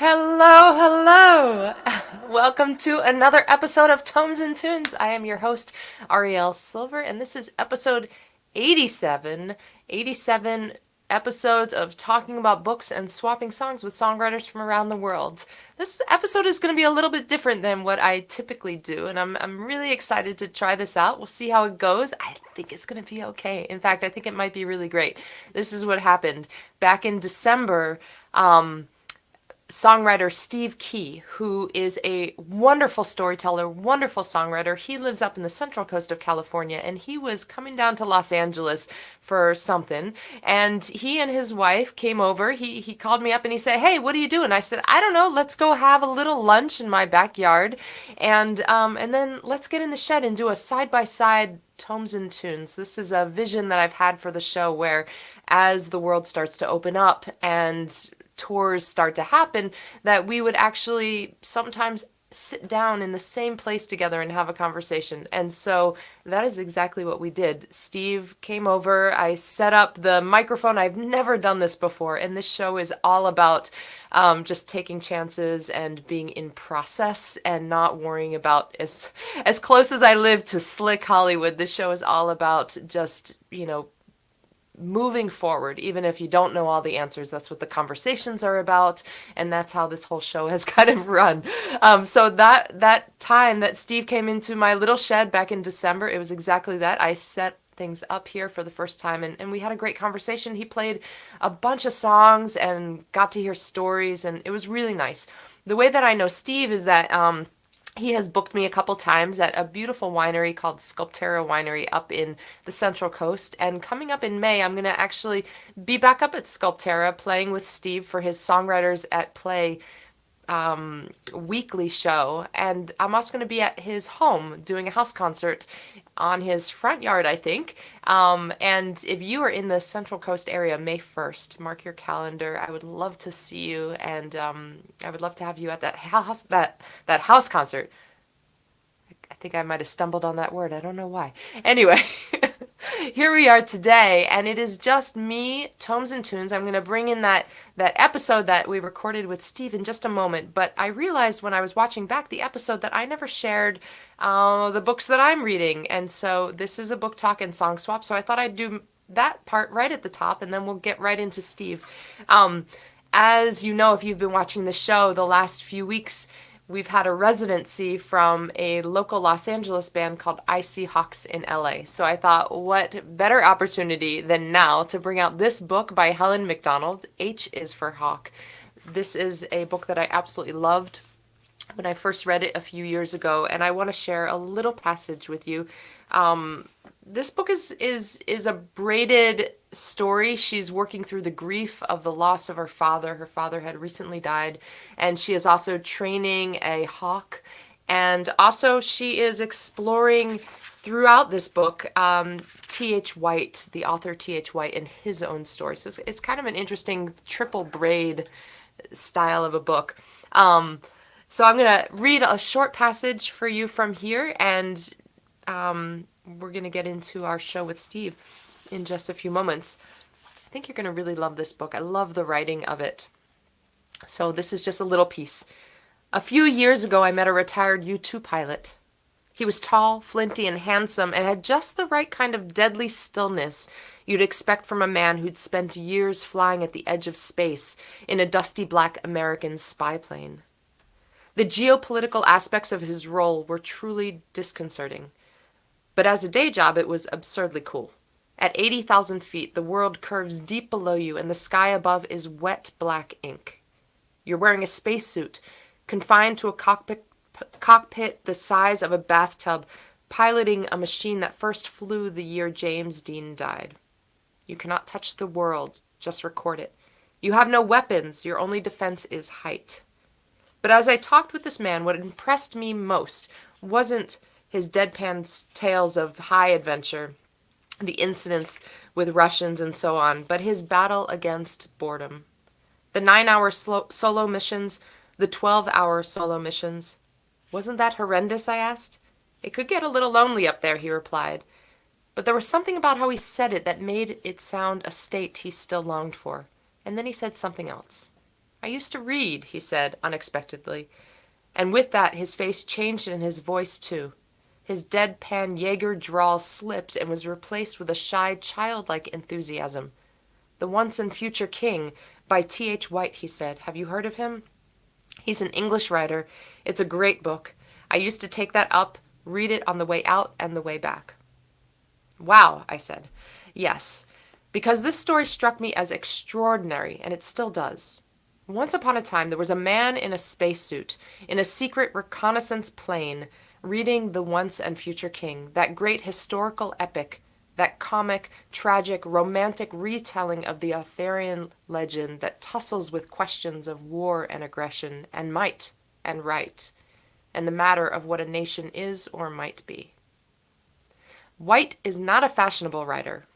Hello, hello! Welcome to another episode of Tomes and Tunes. I am your host, Arielle, and this is episode 87. 87 episodes of talking about books and swapping songs with songwriters from around the world. This episode is going to be a little bit different than what I typically do, and I'm really excited to try this out. We'll see how it goes. I think it's going to be okay. In fact, I think it might be really great. This is what happened. Back in December, songwriter Steve Key, who is a wonderful storyteller, wonderful songwriter. He lives up in the central coast of California, and he was coming down to Los Angeles for something. And he and his wife came over. He called me up and he said, "Hey, what are you doing?" I said, "I don't know. Let's go have a little lunch in my backyard, and then let's get in the shed and do a side by side." Tomes and Tunes. This is a vision that I've had for the show where as the world starts to open up and tours start to happen, that we would actually sometimes sit down in the same place together and have a conversation. And so that is exactly what we did. Steve came over, I set up the microphone. I've never done this before, and this show is all about just taking chances and being in process and not worrying about as close as I live to slick Hollywood. This show is all about just, moving forward, even if you don't know all the answers. That's what the conversations are about, and that's how this whole show has kind of run. So that time that Steve came into my little shed back in December, it was exactly that. I set things up here for the first time, and we had a great conversation. He played a bunch of songs and got to hear stories, and it was really nice. The way that I know Steve is that he has booked me a couple times at a beautiful winery called Sculptera Winery up in the Central Coast. And coming up in May, I'm going to actually be back up at Sculptera playing with Steve for his Songwriters at Play weekly show. And I'm also going to be at his home doing a house concert on his front yard, I think. And if you are in the Central Coast area, May 1st, mark your calendar. I would love to see you, and I would love to have you at that house concert. I think I might have stumbled on that word. I don't know why. Anyway, here we are today, and it is just me, Tomes and Tunes. I'm going to bring in that episode that we recorded with Steve in just a moment, but I realized when I was watching back the episode that I never shared the books that I'm reading, and so this is a book talk and song swap, so I thought I'd do that part right at the top, and then we'll get right into Steve. As you know, if you've been watching the show the last few weeks, we've had a residency from a local Los Angeles band called Icy Hawks in LA. So I thought, what better opportunity than now to bring out this book by Helen McDonald, H is for Hawk. This is a book that I absolutely loved when I first read it a few years ago, and I want to share a little passage with you. This book is a braided story. She's working through the grief of the loss of her father. Her father had recently died, and she is also training a hawk. And also she is exploring throughout this book T.H. White, the author T.H. White, and his own story. So it's kind of an interesting triple braid style of a book. So I'm going to read a short passage for you from here, and we're going to get into our show with Steve in just a few moments. I think you're going to really love this book. I love the writing of it. So this is just a little piece. A few years ago, I met a retired U-2 pilot. He was tall, flinty, and handsome, and had just the right kind of deadly stillness you'd expect from a man who'd spent years flying at the edge of space in a dusty black American spy plane. The geopolitical aspects of his role were truly disconcerting. But as a day job, it was absurdly cool. At 80,000 feet, the world curves deep below you, and the sky above is wet black ink. You're wearing a spacesuit, confined to a cockpit the size of a bathtub, piloting a machine that first flew the year James Dean died. You cannot touch the world, just record it. You have no weapons, your only defense is height. But as I talked with this man, what impressed me most wasn't his deadpan tales of high adventure, the incidents with Russians and so on, but his battle against boredom. The 9-hour solo missions, the 12-hour solo missions. Wasn't that horrendous, I asked. It could get a little lonely up there, he replied. But there was something about how he said it that made it sound a state he still longed for. And then he said something else. I used to read, he said unexpectedly. And with that, his face changed and his voice too. His deadpan Jaeger drawl slipped and was replaced with a shy, childlike enthusiasm. The Once and Future King by T.H. White, he said. Have you heard of him? He's an English writer. It's a great book. I used to take that up, read it on the way out and the way back. Wow, I said. Yes, because this story struck me as extraordinary, and it still does. Once upon a time, there was a man in a spacesuit, in a secret reconnaissance plane, reading The Once and Future King, that great historical epic, that comic, tragic, romantic retelling of the Arthurian legend that tussles with questions of war and aggression, and might and right, and the matter of what a nation is or might be. White is not a fashionable writer.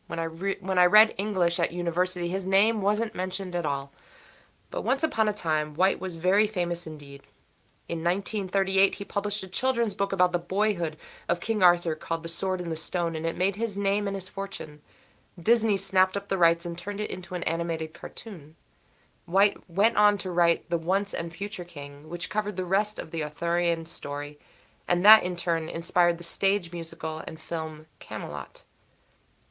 When I read English at university, his name wasn't mentioned at all. But once upon a time, White was very famous indeed. In 1938, he published a children's book about the boyhood of King Arthur called The Sword in the Stone, and it made his name and his fortune. Disney snapped up the rights and turned it into an animated cartoon. White went on to write The Once and Future King, which covered the rest of the Arthurian story, and that in turn inspired the stage musical and film Camelot.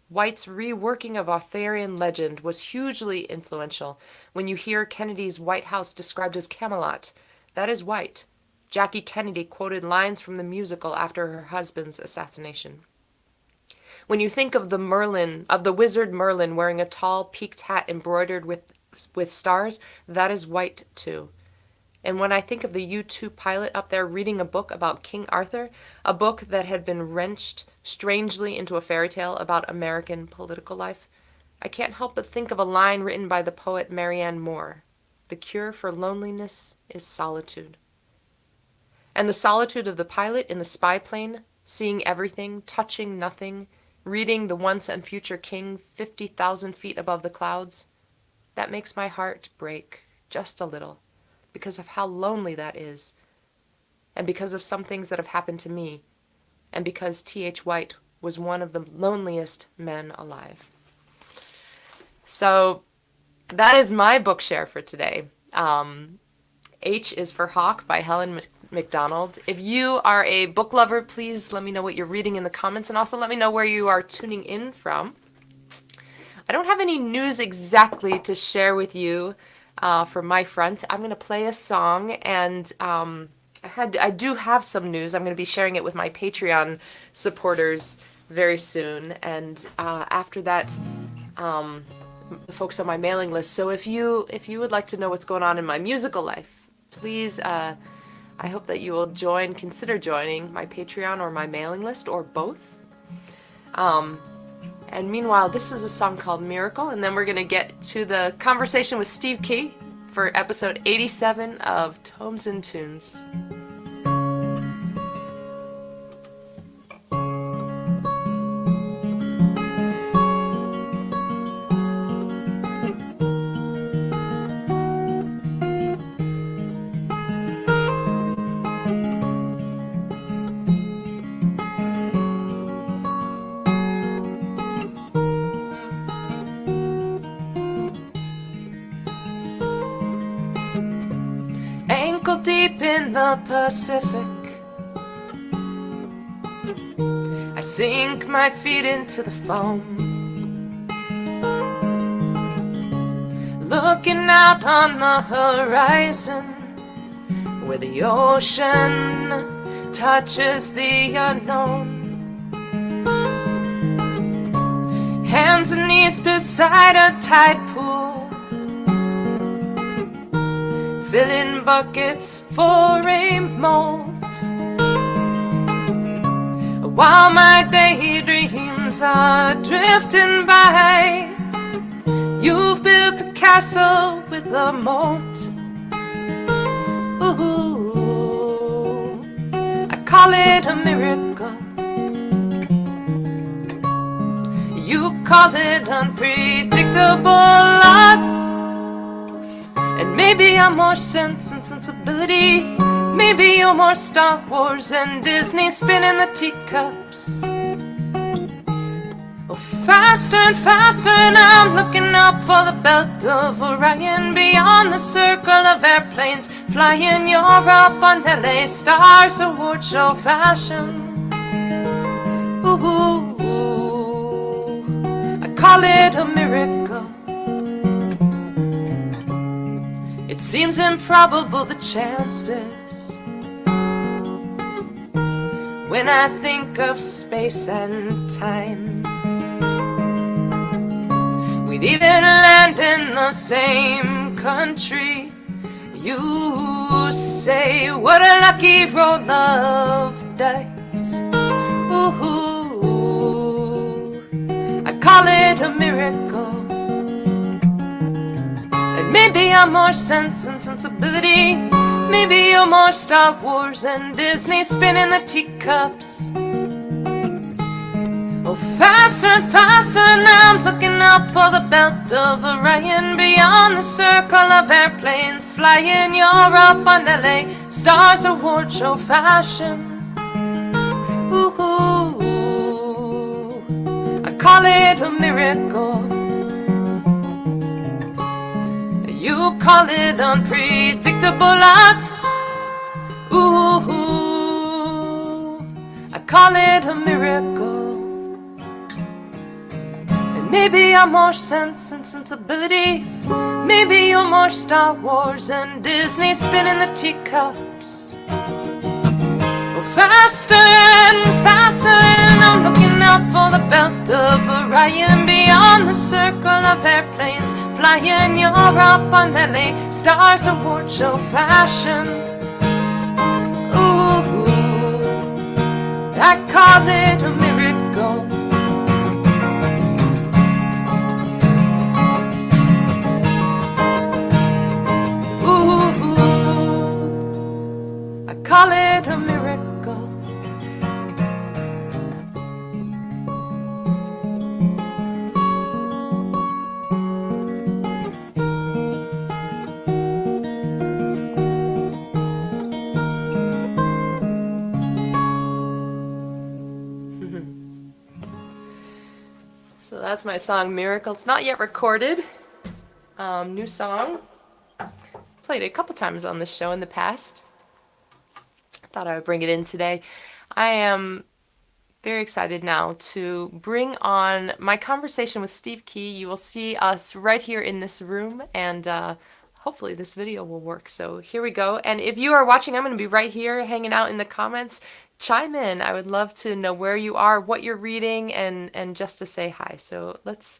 White's reworking of Arthurian legend was hugely influential. When you hear Kennedy's White House described as Camelot, that is White. Jackie Kennedy quoted lines from the musical after her husband's assassination. When you think of the wizard Merlin wearing a tall peaked hat embroidered with stars, that is White too. And when I think of the U2 pilot up there reading a book about King Arthur, a book that had been wrenched strangely into a fairy tale about American political life, I can't help but think of a line written by the poet Marianne Moore. The cure for loneliness is solitude. And the solitude of the pilot in the spy plane, seeing everything, touching nothing, reading The Once and Future King 50,000 feet above the clouds, that makes my heart break just a little, because of how lonely that is, and because of some things that have happened to me, and because T.H. White was one of the loneliest men alive. So that is my book share for today. H is for Hawk by Helen MacDonald. If you are a book lover, please let me know what you're reading in the comments, and also let me know where you are tuning in from. I don't have any news exactly to share with you for my front. I'm going to play a song, and I do have some news. I'm going to be sharing it with my Patreon supporters very soon, and after that, the folks on my mailing list. So if you would like to know what's going on in my musical life, please, I hope that you will consider joining my Patreon or my mailing list, or both. And meanwhile, this is a song called Miracle, and then we're going to get to the conversation with Steve Key for episode 87 of Tomes and Tunes. Deep in the Pacific, I sink my feet into the foam, looking out on the horizon where the ocean touches the unknown. Hands and knees beside a tide pool, filling buckets for a mold, while my daydreams are drifting by. You've built a castle with a moat. Ooh, I call it a miracle. You call it unpredictable odds. And maybe I'm more sense and sensibility. Maybe you're more Star Wars and Disney spinning the teacups. Oh, faster and faster, and I'm looking up for the belt of Orion, beyond the circle of airplanes flying Europe on LA Stars Award Show fashion. Ooh, I call it a miracle. It seems improbable, the chances, when I think of space and time. We'd even land in the same country. You say, what a lucky roll of dice. Ooh, I call it a miracle. And maybe I'm more Sense and Sensibility. Maybe you're more Star Wars and Disney spinning the teacups. Oh, faster and faster, and I'm looking up for the belt of Orion, beyond the circle of airplanes flying Europe on LA Stars Award Show fashion. Ooh, I call it a miracle. You call it unpredictable odds. Ooh, I call it a miracle. And maybe I'm more Sense and Sensibility. Maybe you're more Star Wars and Disney spinning the teacups. Oh, faster and faster, and I'm looking up for the belt of Orion, beyond the circle of airplanes flying Europe on LA Stars Award Show fashion. Ooh, I call it a miracle. Ooh, I call it a miracle. So that's my song, Miracle. It's not yet recorded. New song. Played it a couple times on this show in the past. Thought I would bring it in today. I am very excited now to bring on my conversation with Steve Key. You will see us right here in this room, and hopefully this video will work. So here we go. And if you are watching, I'm going to be right here hanging out in the comments. Chime in. I would love to know where you are, what you're reading, and just to say hi. So let's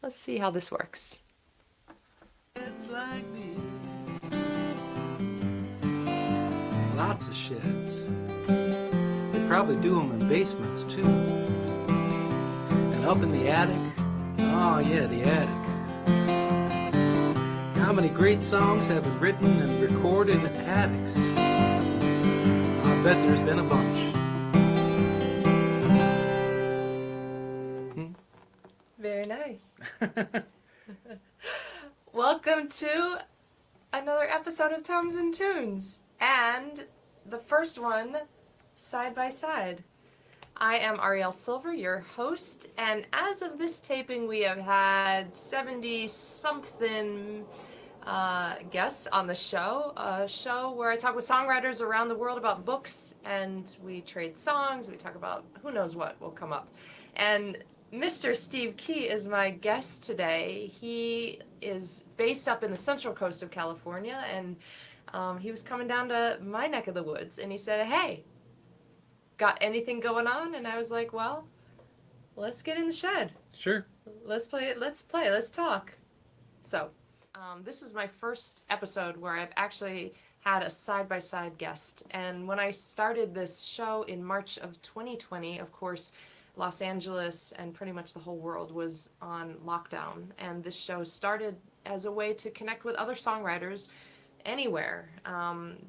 see how this works. It's like these. Lots of sheds. They probably do them in basements too. And up in the attic. Oh yeah, the attic. How many great songs have been written and recorded in attics? I bet there's been a bunch. Very nice. Welcome to another episode of Tomes and Tunes, and the first one side by side. I am Ariellesilver, your host, and as of this taping, we have had 70-something guests on the show. A show where I talk with songwriters around the world about books, and we trade songs, we talk about who knows what will come up. And Mr. Steve Key is my guest today. He is based up in the Central Coast of California, and he was coming down to my neck of the woods, and he said, hey, got anything going on? And I was like, well, let's get in the shed. Sure. Let's play, let's talk. So, this is my first episode where I've actually had a side-by-side guest, and when I started this show in March of 2020, of course, Los Angeles and pretty much the whole world was on lockdown, and this show started as a way to connect with other songwriters anywhere,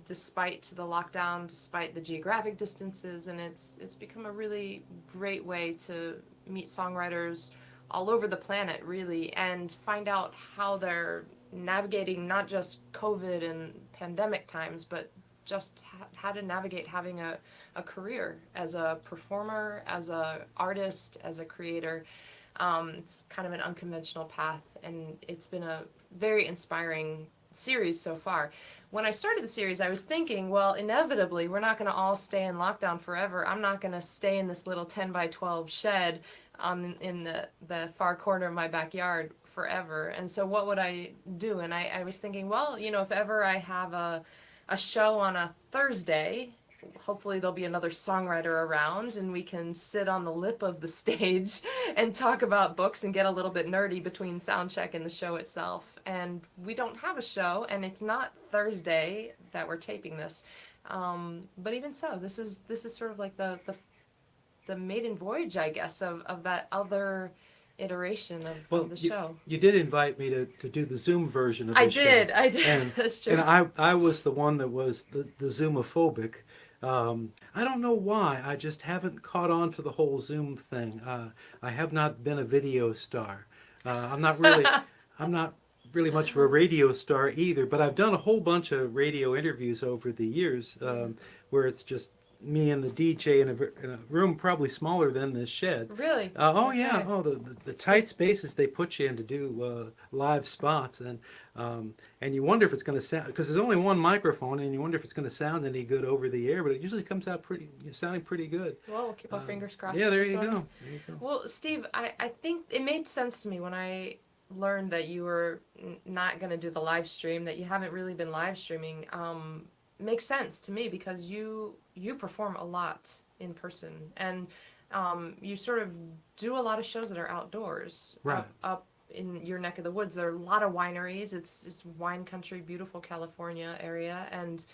despite the lockdown, despite the geographic distances, and it's become a really great way to meet songwriters all over the planet, really, and find out how they're navigating not just COVID and pandemic times, but just how to navigate having a career as a performer, as a artist, as a creator. It's kind of an unconventional path, and it's been a very inspiring series so far. When I started the series, I was thinking, well, inevitably, we're not going to all stay in lockdown forever. I'm not going to stay in this little 10 by 12 shed in the far corner of my backyard forever. And so what would I do? And I was thinking, well, if ever I have a show on a Thursday, hopefully there'll be another songwriter around and we can sit on the lip of the stage and talk about books and get a little bit nerdy between sound check and the show itself. And we don't have a show, and it's not Thursday that we're taping this. But even so, this is sort of like the maiden voyage, I guess, of that other iteration of the show. You did invite me to do the Zoom version of the show. I did. And, That's true. and I was the one that was the Zoomophobic. I don't know why. I just haven't caught on to the whole Zoom thing. I have not been a video star. I'm not really much of a radio star either, but I've done a whole bunch of radio interviews over the years where it's just me and the DJ in a room probably smaller than this shed. Really? Oh yeah. Oh, the tight spaces they put you in to do live spots, and you wonder if it's going to sound, because there's only one microphone, and you wonder if it's going to sound any good over the air, but it usually comes out sounding pretty good. Well, we'll keep our fingers crossed. Yeah, there you go. Well, Steve, I think it made sense to me when I learned that you were not going to do the live stream, that you haven't really been live streaming. Makes sense to me because you perform a lot in person, and you sort of do a lot of shows that are outdoors. Right. Up in your neck of the woods, there are a lot of wineries. It's wine country, beautiful California area, and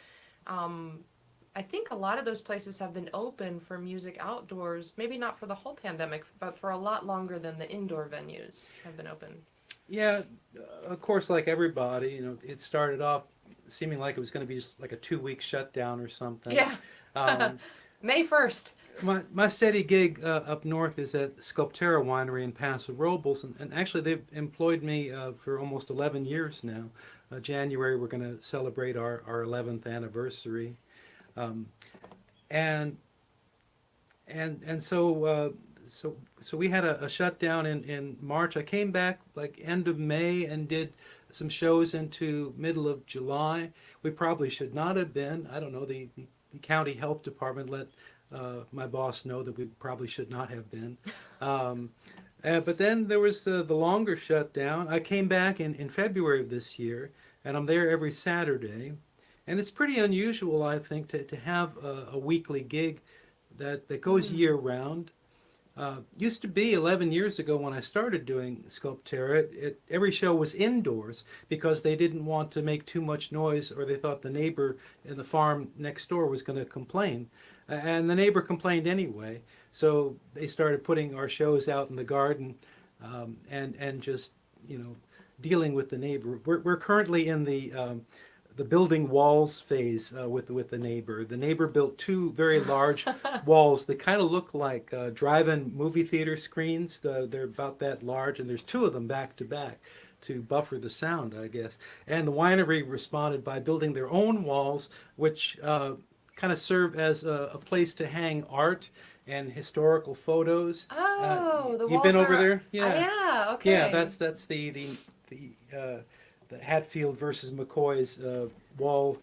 I think a lot of those places have been open for music outdoors, maybe not for the whole pandemic, but for a lot longer than the indoor venues have been open. Yeah, of course, like everybody, it started off seeming like it was going to be just like a 2-week shutdown or something. Yeah. May 1st. My steady gig up north is at Sculptera Winery in Paso Robles, and actually they've employed me for almost 11 years now. January we're going to celebrate our 11th anniversary, and so we had a shutdown in March. I came back like end of May and did some shows into middle of July. We probably should not have been. I don't know, the county health department let my boss know that we probably should not have been. But then there was the longer shutdown. I came back in February of this year, and I'm there every Saturday. And it's pretty unusual, I think, to have a weekly gig that goes year round. Used to be 11 years ago when I started doing Sculptera, every show was indoors because they didn't want to make too much noise, or they thought the neighbor in the farm next door was going to complain. And the neighbor complained anyway, so they started putting our shows out in the garden and just, dealing with the neighbor. We're currently in the building walls phase with the neighbor. The neighbor built 2 very large walls. They kind of look like drive-in movie theater screens. They're about that large, and there's 2 of them back to back to buffer the sound, I guess. And the winery responded by building their own walls, which kind of serve as a place to hang art and historical photos. Oh, the walls you've been over there? Yeah. Yeah. Okay. Yeah, that's the Hatfield versus McCoy's wall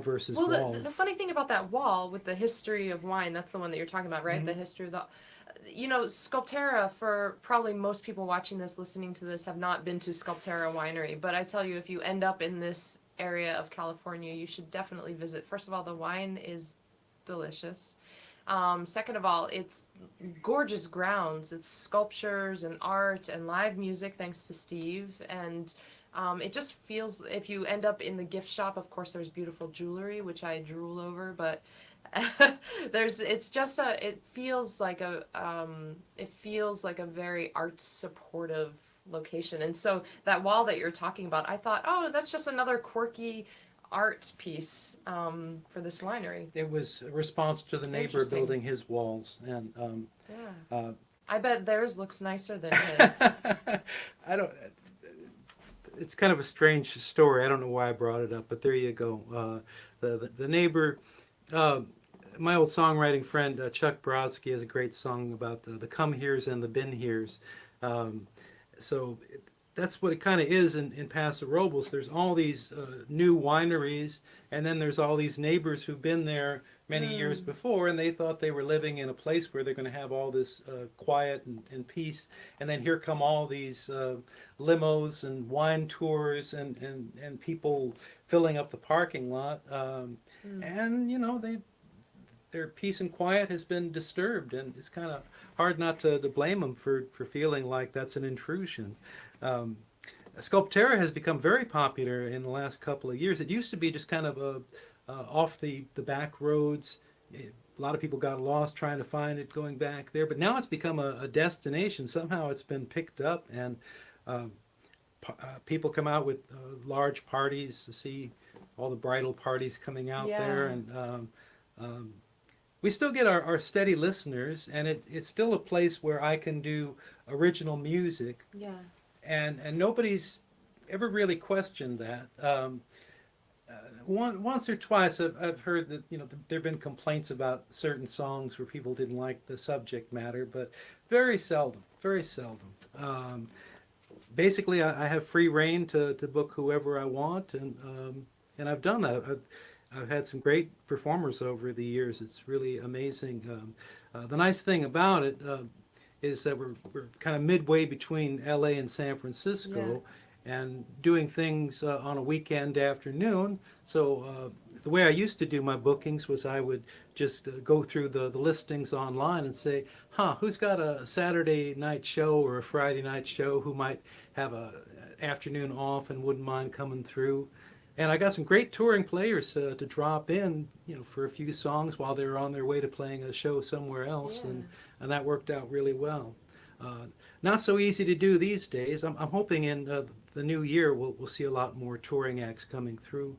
versus wall. Well, the funny thing about that wall with the history of wine, that's the one that you're talking about, right? Mm-hmm. The history of the... Sculptera, for probably most people watching this, listening to this, have not been to Sculptera Winery. But I tell you, if you end up in this area of California, you should definitely visit. First of all, the wine is delicious. Second of all, it's gorgeous grounds. It's sculptures and art and live music, thanks to Steve. And it just feels, if you end up in the gift shop, of course there's beautiful jewelry, which I drool over, but it feels like a very art supportive location. And so that wall that you're talking about, I thought, oh, that's just another quirky art piece for this winery. It was a response to the neighbor building his walls, and I bet theirs looks nicer than his. I don't. It's kind of a strange story. I don't know why I brought it up, but there you go. The neighbor my old songwriting friend Chuck Brodsky has a great song about the come heres and the been heres. Um, so that's what it kind of is in Paso Robles. There's all these new wineries, and then there's all these neighbors who've been there many years before, and they thought they were living in a place where they're going to have all this quiet and peace. And then here come all these limos and wine tours and people filling up the parking lot. And you know their peace and quiet has been disturbed, and it's kind of hard not to blame them for feeling like that's an intrusion. Um, Sculptura has become very popular in the last couple of years. It used to be just kind of off the back roads. A lot of people got lost trying to find it going back there, but now it's become a destination. Somehow it's been picked up, and um, people come out with large parties to see all the bridal parties coming out there, and um, we still get our steady listeners, and it's still a place where I can do original music, and nobody's ever really questioned that. Once or twice I've heard that there have been complaints about certain songs where people didn't like the subject matter, but very seldom, very seldom. Basically, I have free reign to book whoever I want, and I've done that. I've had some great performers over the years. It's really amazing. The nice thing about it is that we're kind of midway between LA and San Francisco, and doing things on a weekend afternoon. So the way I used to do my bookings was I would just go through the listings online and say, who's got a Saturday night show or a Friday night show who might have a afternoon off and wouldn't mind coming through. And I got some great touring players to drop in, for a few songs while they were on their way to playing a show somewhere else, and that worked out really well. Not so easy to do these days. I'm hoping in the new year we'll see a lot more touring acts coming through.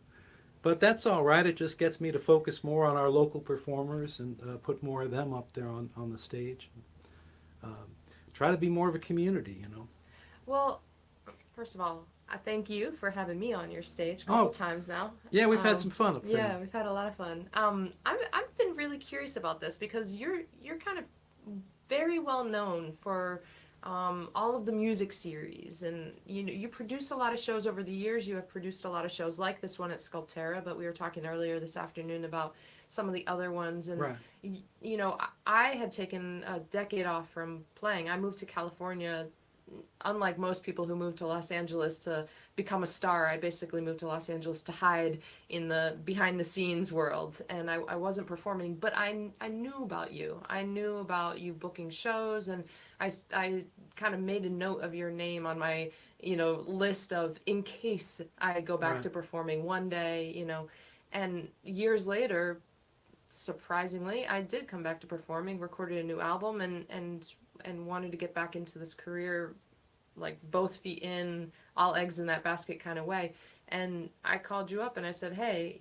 But that's all right. It just gets me to focus more on our local performers and put more of them up there on the stage. Try to be more of a community. Well, first of all, I thank you for having me on your stage a couple times now. Yeah, we've had some fun up there. Yeah, we've had a lot of fun. I've been really curious about this because you're kind of very well known for all of the music series, and you produce a lot of shows over the years. You have produced a lot of shows like this one at Sculptura, but we were talking earlier this afternoon about some of the other ones, and I had taken a decade off from playing. I moved to California. Unlike most people who move to Los Angeles to become a star, I basically moved to Los Angeles to hide in the behind the scenes world, and I wasn't performing, but I knew about you. I knew about you booking shows, and I kind of made a note of your name on my list of in case I go back to performing one day, and years later, surprisingly, I did come back to performing, recorded a new album, and wanted to get back into this career, like both feet in, all eggs in that basket kind of way. And I called you up and I said, hey,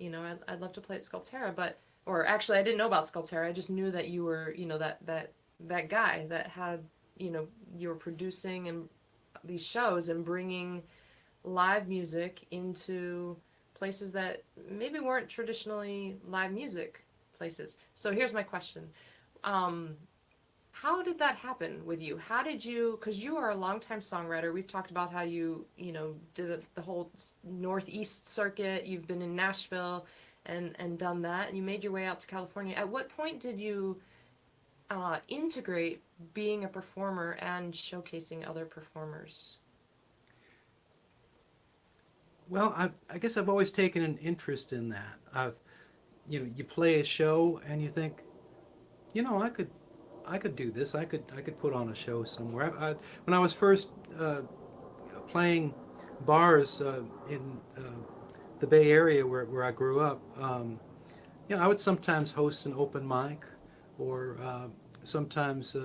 I'd love to play at Sculptura, or actually I didn't know about Sculptura. I just knew that you were, that guy that had, you were producing and these shows and bringing live music into places that maybe weren't traditionally live music places. So here's my question. How did that happen with you? How did you, because you are a longtime songwriter. We've talked about how you, did the whole Northeast circuit. You've been in Nashville and done that. And you made your way out to California. At what point did you integrate being a performer and showcasing other performers? Well, I guess I've always taken an interest in that. You play a show and you think, I could do this. I could put on a show somewhere. When I was first playing bars in the Bay Area where I grew up, I would sometimes host an open mic, or sometimes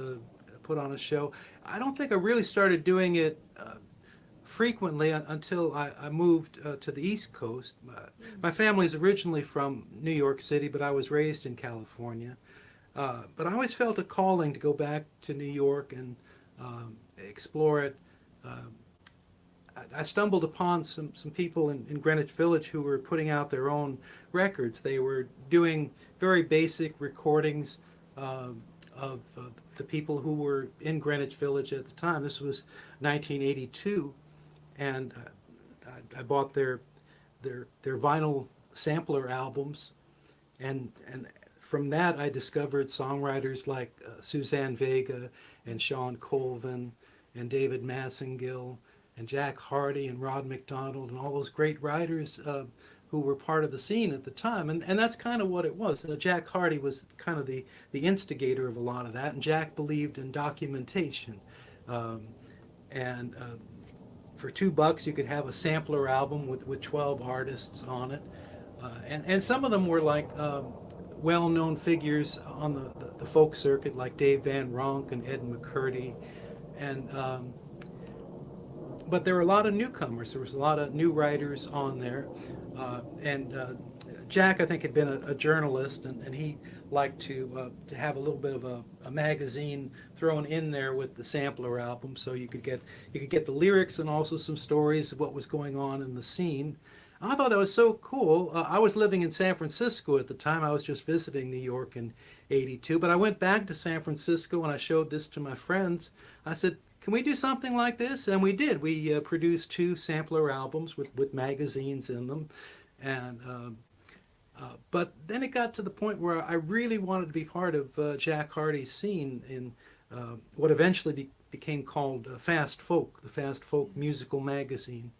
put on a show. I don't think I really started doing it frequently until I moved to the East Coast. My family's originally from New York City, but I was raised in California. But I always felt a calling to go back to New York and explore it. I stumbled upon some people in Greenwich Village who were putting out their own records. They were doing very basic recordings of the people who were in Greenwich Village at the time. This was 1982, and I bought their vinyl sampler albums, and from that I discovered songwriters like Suzanne Vega and Sean Colvin and David Massengill and Jack Hardy and Rod McDonald and all those great writers who were part of the scene at the time. And that's kind of what it was. Jack Hardy was kind of the instigator of a lot of that, and Jack believed in documentation. And for $2 you could have a sampler album with 12 artists on it. And some of them were like well-known figures on the folk circuit, like Dave Van Ronk and Ed McCurdy. And but there were a lot of newcomers. There was a lot of new writers on there. And Jack, I think, had been a journalist, and he liked to have a little bit of a magazine thrown in there with the sampler album, so you could get the lyrics and also some stories of what was going on in the scene. I thought that was so cool. I was living in San Francisco at the time. I was just visiting New York in '82, but I went back to San Francisco and I showed this to my friends. I said, can we do something like this? And we did. We produced 2 sampler albums with magazines in them. And but then it got to the point where I really wanted to be part of Jack Hardy's scene in what eventually became called Fast Folk, the Fast Folk musical magazine.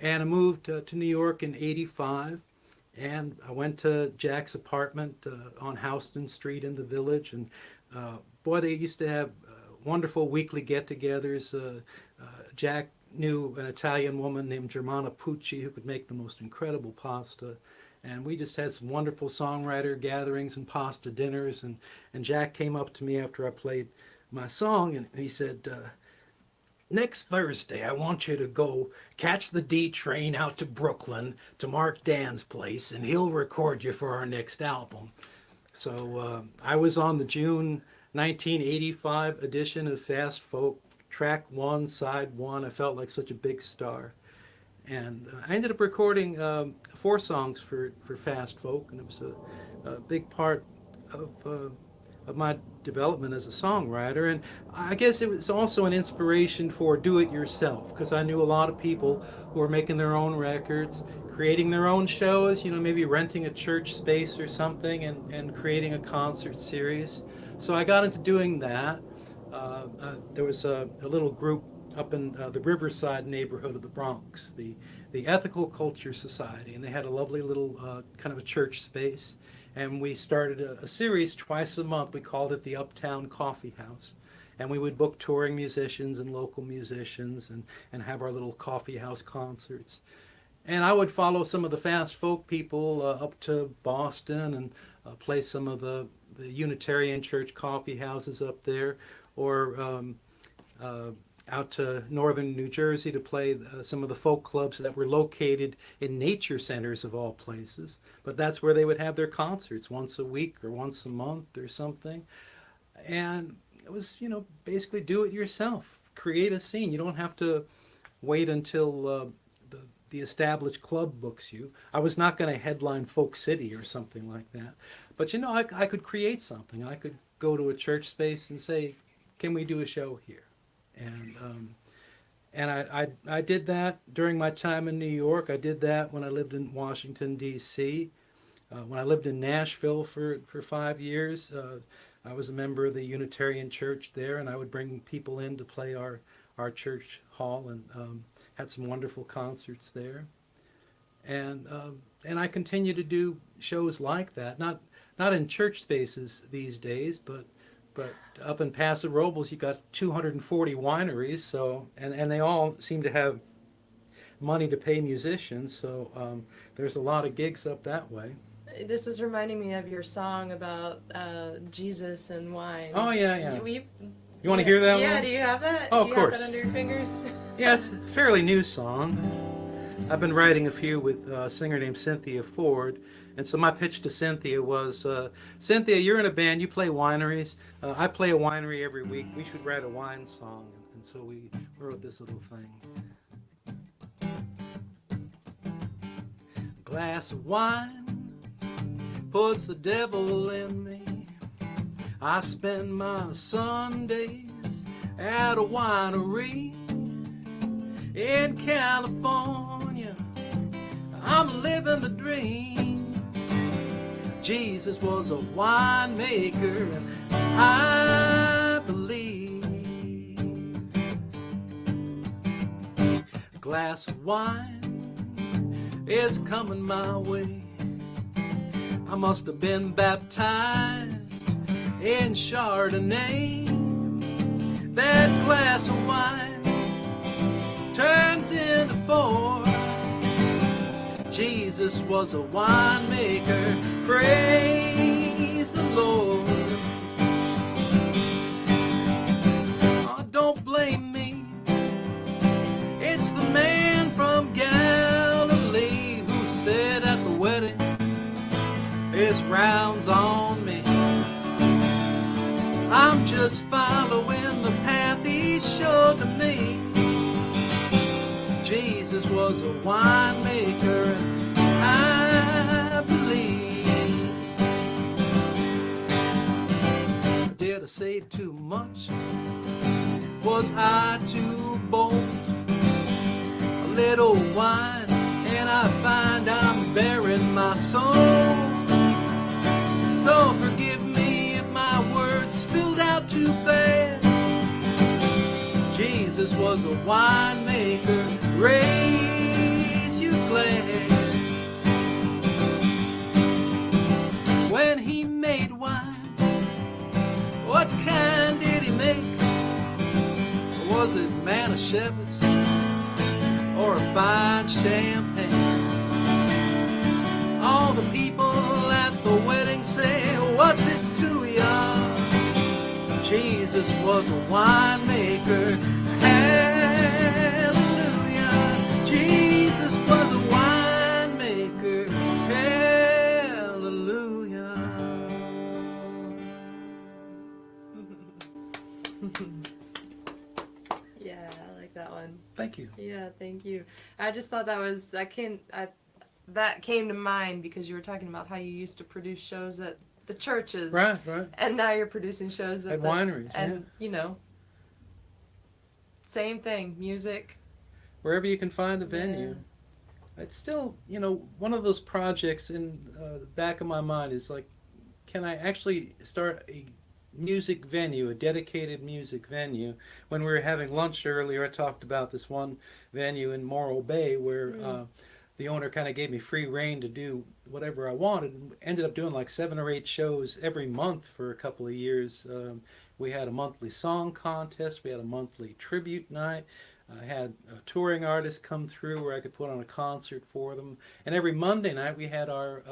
And I moved to New York in '85. And I went to Jack's apartment on Houston Street in the Village. And boy, they used to have wonderful weekly get-togethers. Jack knew an Italian woman named Germana Pucci who could make the most incredible pasta. And we just had some wonderful songwriter gatherings and pasta dinners. And Jack came up to me after I played my song, and he said, next Thursday, I want you to go catch the D train out to Brooklyn to Mark Dan's place, and he'll record you for our next album. So I was on the June 1985 edition of Fast Folk, track 1, side 1. I felt like such a big star. And I ended up recording 4 songs for Fast Folk, and it was a big part of my development as a songwriter. And I guess it was also an inspiration for do-it-yourself, because I knew a lot of people who were making their own records, creating their own shows, maybe renting a church space or something and creating a concert series. So I got into doing that. There was a little group up in the Riverside neighborhood of the Bronx, the Ethical Culture Society, and they had a lovely little kind of a church space. And we started a series twice a month. We called it the Uptown Coffee House. And we would book touring musicians and local musicians and have our little coffee house concerts. And I would follow some of the Fast Folk people up to Boston and play some of the Unitarian Church coffee houses up there, or out to northern New Jersey to play some of the folk clubs that were located in nature centers of all places. But that's where they would have their concerts once a week or once a month or something. And it was, basically do it yourself. Create a scene. You don't have to wait until the established club books you. I was not going to headline Folk City or something like that. But I could create something. I could go to a church space and say, can we do a show here? And I did that during my time in New York. I did that when I lived in Washington, D.C. When I lived in Nashville for 5 years, I was a member of the Unitarian Church there, and I would bring people in to play our church hall, and had some wonderful concerts there. And I continue to do shows like that, not in church spaces these days, but up in Paso Robles, you got 240 wineries, so and they all seem to have money to pay musicians, so there's a lot of gigs up that way. This is reminding me of your song about Jesus and wine. Oh yeah. You Want to hear that one? Yeah, do you have that? Oh, do of course. Have that under your fingers? Yeah, it's a fairly new song. I've been writing a few with a singer named Cynthia Ford. And so my pitch to Cynthia was, Cynthia, you're in a band, you play wineries. I play a winery every week. We should write a wine song. And so we wrote this little thing. glass of wine puts the devil in me. I spend my Sundays at a winery in California. I'm living the dream. Jesus was a winemaker, and I believe. A glass of wine is coming my way. I must have been baptized in Chardonnay. That glass of wine turns into four. Jesus was a winemaker, praise the Lord. Oh, don't blame me, it's the man from Galilee who said at the wedding, his rounds on me. I'm just following the path he showed to me. Jesus was a winemaker, and I believe. Did I say too much? Was I too bold? A little wine, and I find I'm bearing my soul. So forgive me if my words spilled out too fast. Jesus was a winemaker, raise your glass. When he made wine, what kind did he make? Was it Manischewitz or a fine champagne? All the people at the wedding say, what's it to ya? Jesus was a winemaker, hallelujah. Jesus was a winemaker, hallelujah. Yeah, I like that one. Thank you. Yeah, thank you. I just thought that was that came to mind because you were talking about how you used to produce shows at the churches, Right. and now you're producing shows At the wineries, and you know, same thing, music. Wherever you can find a venue. It's still, one of those projects in the back of my mind is like, can I actually start a music venue, a dedicated music venue? When we were having lunch earlier, I talked about this one venue in Morro Bay where the owner kind of gave me free rein to do whatever I wanted. Ended up doing like 7 or 8 shows every month for a couple of years. We had a monthly song contest. We had a monthly tribute night. I had touring artists come through where I could put on a concert for them. And every Monday night we had our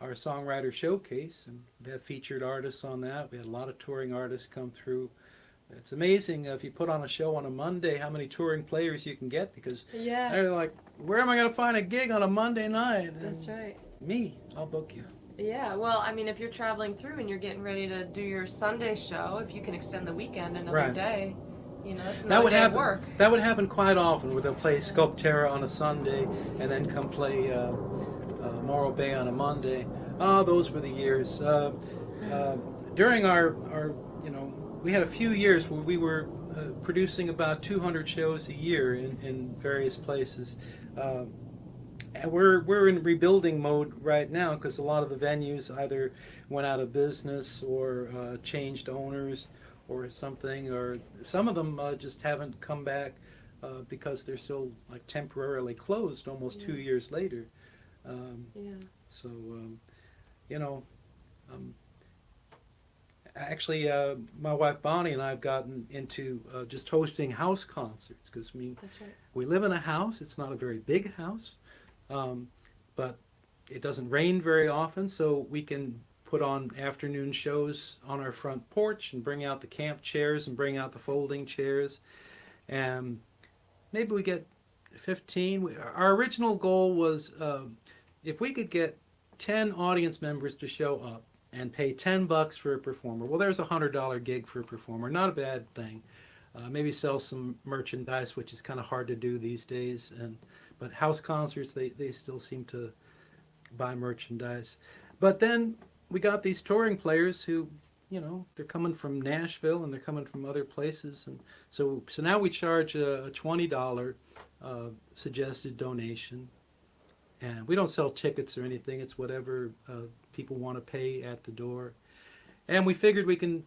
songwriter showcase, and we had featured artists on that. We had a lot of touring artists come through. It's amazing if you put on a show on a Monday how many touring players you can get, because they're like, where am I going to find a gig on a Monday night? And That's right. Me, I'll book you. Yeah, well, I mean, if you're traveling through and you're getting ready to do your Sunday show, if you can extend the weekend another day, that's another day of work. That would happen quite often, where they'll play Sculptera on a Sunday and then come play Morro Bay on a Monday. Oh, those were the years. During our we had a few years where we were producing about 200 shows a year in various places. And we're in rebuilding mode right now because a lot of the venues either went out of business or changed owners or something, or some of them just haven't come back because they're still like temporarily closed almost 2 years later. So actually, my wife Bonnie and I have gotten into just hosting house concerts, because That's right. we live in a house. It's not a very big house, but it doesn't rain very often, so we can put on afternoon shows on our front porch and bring out the camp chairs and bring out the folding chairs, and maybe we get 15. Our original goal was if we could get 10 audience members to show up and pay $10 for a performer. Well, there's a $100 gig for a performer. Not a bad thing. Maybe sell some merchandise, which is kind of hard to do these days. But house concerts, they still seem to buy merchandise. But then we got these touring players who, they're coming from Nashville and they're coming from other places, and so now we charge a $20 suggested donation, and we don't sell tickets or anything. It's whatever people want to pay at the door, and we figured we can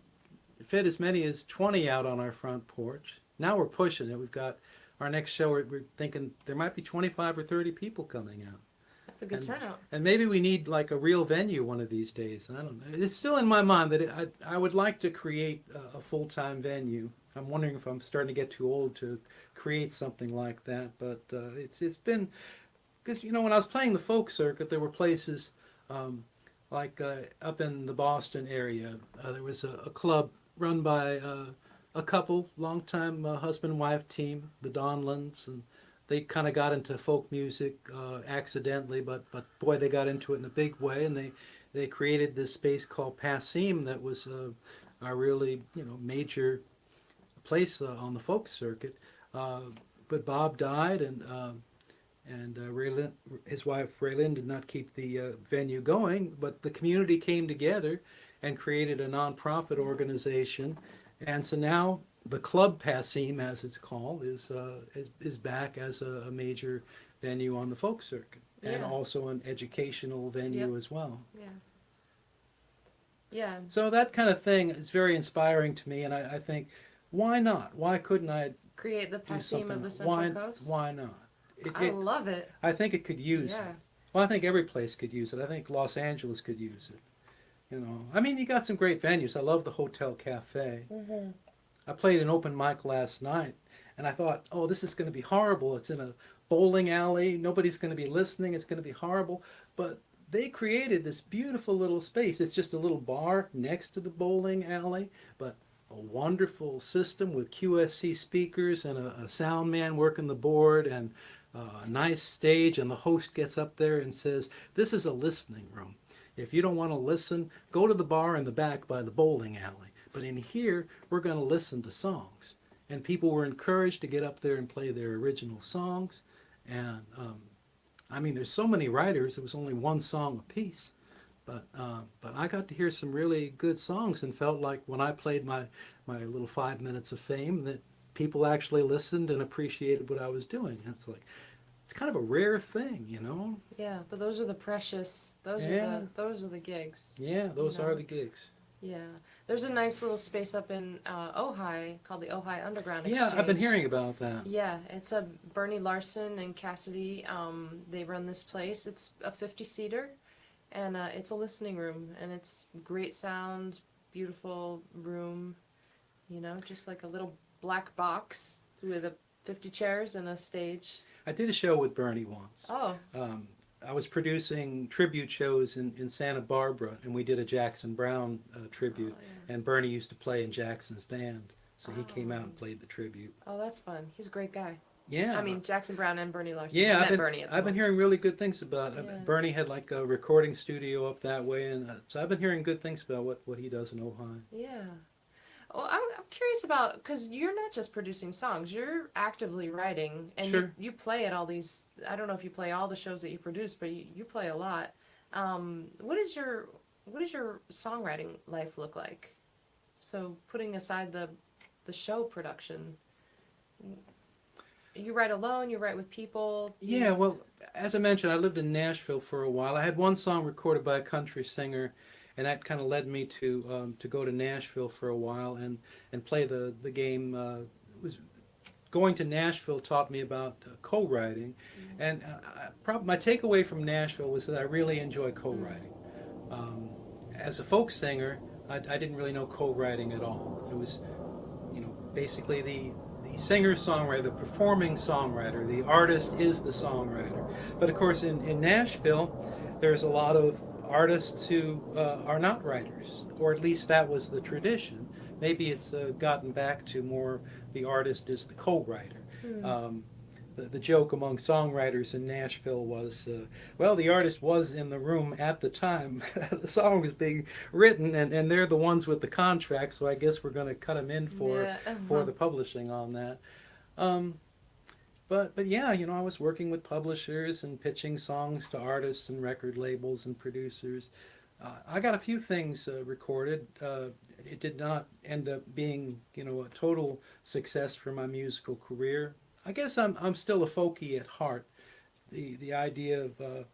fit as many as 20 out on our front porch. Now we're pushing it. We've got our next show. We're thinking there might be 25 or 30 people coming out. That's a good turnout. And maybe we need like a real venue one of these days. I don't know. It's still in my mind that I would like to create a full-time venue. I'm wondering if I'm starting to get too old to create something like that. But it's been, because when I was playing the folk circuit, there were places like up in the Boston area. There was a club run by a couple, longtime husband and wife team, the Donlands, and they kind of got into folk music accidentally, but boy, they got into it in a big way, and they created this space called Passim that was a really major place on the folk circuit. But Bob died, and Raylin, his wife Raylin, did not keep the venue going, but the community came together and created a nonprofit organization, and so now the Club Passim, as it's called, is back as a major venue on the folk circuit, and Yeah. also an educational venue Yep. as well. Yeah. Yeah. So that kind of thing is very inspiring to me, and I think, why not? Why couldn't I Create the do Passim something? of the Central Coast. Why not? I love it. I think it could use Yeah. it. Well, I think every place could use it. I think Los Angeles could use it. I mean, you got some great venues. I love the Hotel Cafe. Mm-hmm. I played an open mic last night, and I thought, oh, this is going to be horrible. It's in a bowling alley. Nobody's going to be listening. It's going to be horrible. But they created this beautiful little space. It's just a little bar next to the bowling alley, but a wonderful system with QSC speakers and a sound man working the board, and a nice stage, and the host gets up there and says, this is a listening room. If you don't want to listen, go to the bar in the back by the bowling alley. But in here, we're going to listen to songs. And people were encouraged to get up there and play their original songs. And, I mean, there's so many writers. It was only one song apiece. But I got to hear some really good songs, and felt like when I played my little 5 minutes of fame, that people actually listened and appreciated what I was doing. And it's kind of a rare thing, Yeah, but those are the precious. Those Yeah. are the gigs. Yeah, those You know. are the gigs. Yeah, there's a nice little space up in Ojai called the Ojai Underground Exchange. Yeah, I've been hearing about that. Yeah, it's a Bernie Larson and Cassidy. They run this place. It's a 50-seater, and it's a listening room, and it's great sound, beautiful room. Just like a little black box with 50 chairs and a stage. I did a show with Bernie once. Oh, I was producing tribute shows in Santa Barbara, and we did a Jackson Brown tribute, yeah. and Bernie used to play in Jackson's band, so he came out Oh. and played the tribute. Oh, that's fun. He's a great guy. Yeah. I mean, Jackson Brown and Bernie Larson. Yeah, I I've met Bernie at the been one. hearing really good things about it. Yeah. Bernie had like a recording studio up that way, and so I've been hearing good things about what he does in Ojai. Yeah. Well, I'm curious about, because you're not just producing songs, you're actively writing, and Sure. you play at all these, I don't know if you play all the shows that you produce, but you play a lot. What does your songwriting life look like? So putting aside the show production, you write alone, you write with people? Yeah, well, as I mentioned, I lived in Nashville for a while. I had one song recorded by a country singer, and that kind of led me to go to Nashville for a while and play the game. Going to Nashville taught me about co-writing, and my takeaway from Nashville was that I really enjoy co-writing. As a folk singer, I didn't really know co-writing at all. It was, basically the singer-songwriter, the performing songwriter, the artist is the songwriter. But of course, in Nashville, there's a lot of artists who are not writers, or at least that was the tradition. Maybe it's gotten back to more the artist is the co-writer. The joke among songwriters in Nashville was, well, the artist was in the room at the time the song was being written, and they're the ones with the contract, so I guess we're going to cut them in for the publishing on that. but yeah, I was working with publishers and pitching songs to artists and record labels and producers. I got a few things recorded. It did not end up being, a total success for my musical career. I guess I'm still a folkie at heart. The idea of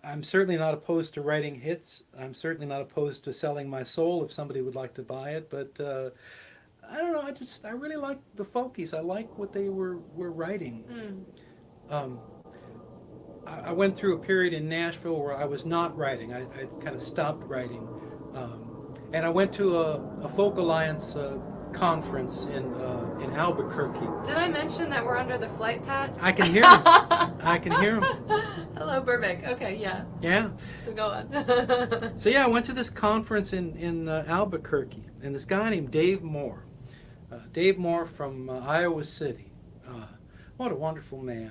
I'm certainly not opposed to writing hits. I'm certainly not opposed to selling my soul if somebody would like to buy it. But I don't know. I really like the folkies. I like what they were writing. Um, I went through a period in Nashville where I was not writing. I kind of stopped writing, and I went to a Folk Alliance conference in Albuquerque. Did I mention that we're under the flight path? I can hear him. I can hear him. Hello, Burbank. Okay, yeah. Yeah. So go on. So yeah, I went to this conference in Albuquerque, and this guy named Dave Moore. Dave Moore from Iowa City. What a wonderful man.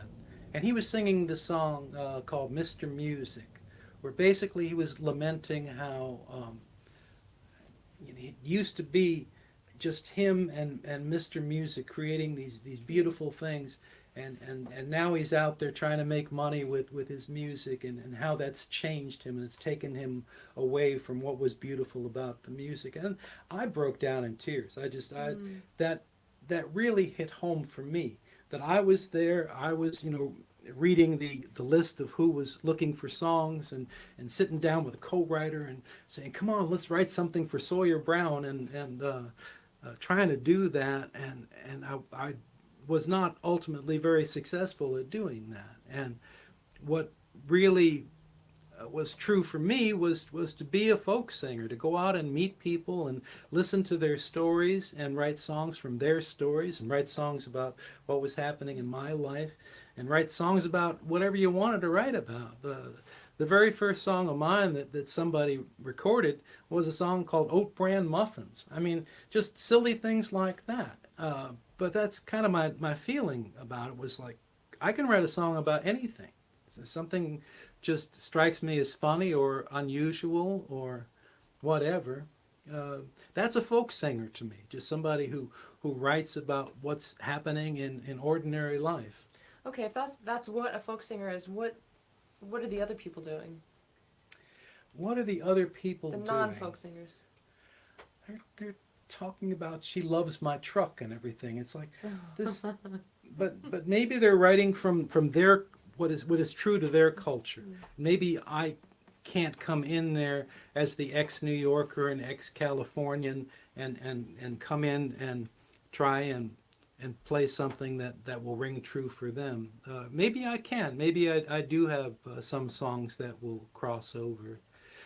And he was singing this song called Mr. Music, where basically he was lamenting how it used to be just him and Mr. Music creating these beautiful things, and now he's out there trying to make money with his music, and how that's changed him and it's taken him away from what was beautiful about the music. And I broke down in tears. That really hit home for me. That I was there, I was, reading the list of who was looking for songs, and sitting down with a co-writer and saying, come on, let's write something for Sawyer Brown, and trying to do that. And I was not ultimately very successful at doing that. And what really was true for me was to be a folk singer, to go out and meet people and listen to their stories and write songs from their stories, and write songs about what was happening in my life, and write songs about whatever you wanted to write about. The very first song of mine that somebody recorded was a song called Oat Bran Muffins. I mean, just silly things like that. But that's kind of my feeling about it, was like, I can write a song about anything. Something just strikes me as funny or unusual or whatever. That's a folk singer to me, just somebody who writes about what's happening in ordinary life. Okay, if that's what a folk singer is, what are the other people doing? What are the other people The doing? non-folk singers. They're talking about she loves my truck and everything. It's like this, but maybe they're writing from their what is true to their culture. Maybe I can't come in there as the ex-New Yorker and ex-Californian and come in and try and play something that will ring true for them. Maybe I can. Maybe I do have some songs that will cross over.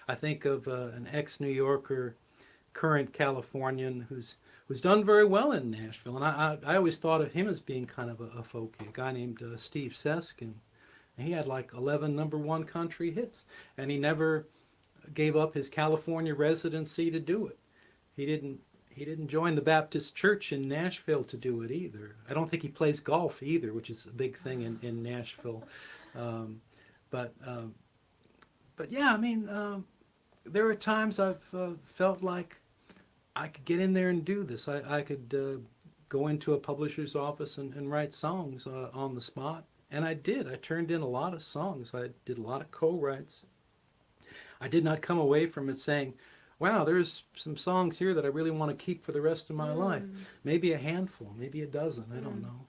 I think of an ex-New Yorker, current Californian who's done very well in Nashville, and I always thought of him as being kind of a folkie. A guy named Steve Seskin. He had like 11 #1 country hits, and he never gave up his California residency to do it. He didn't join the Baptist Church in Nashville to do it either. I don't think he plays golf either, which is a big thing in Nashville. But yeah, I mean, there are times I've felt like I could get in there and do this. I could go into a publisher's office and write songs on the spot. And I did. I turned in a lot of songs. I did a lot of co-writes. I did not come away from it saying, wow, there's some songs here that I really want to keep for the rest of my life. Maybe a handful, maybe a dozen, I don't know.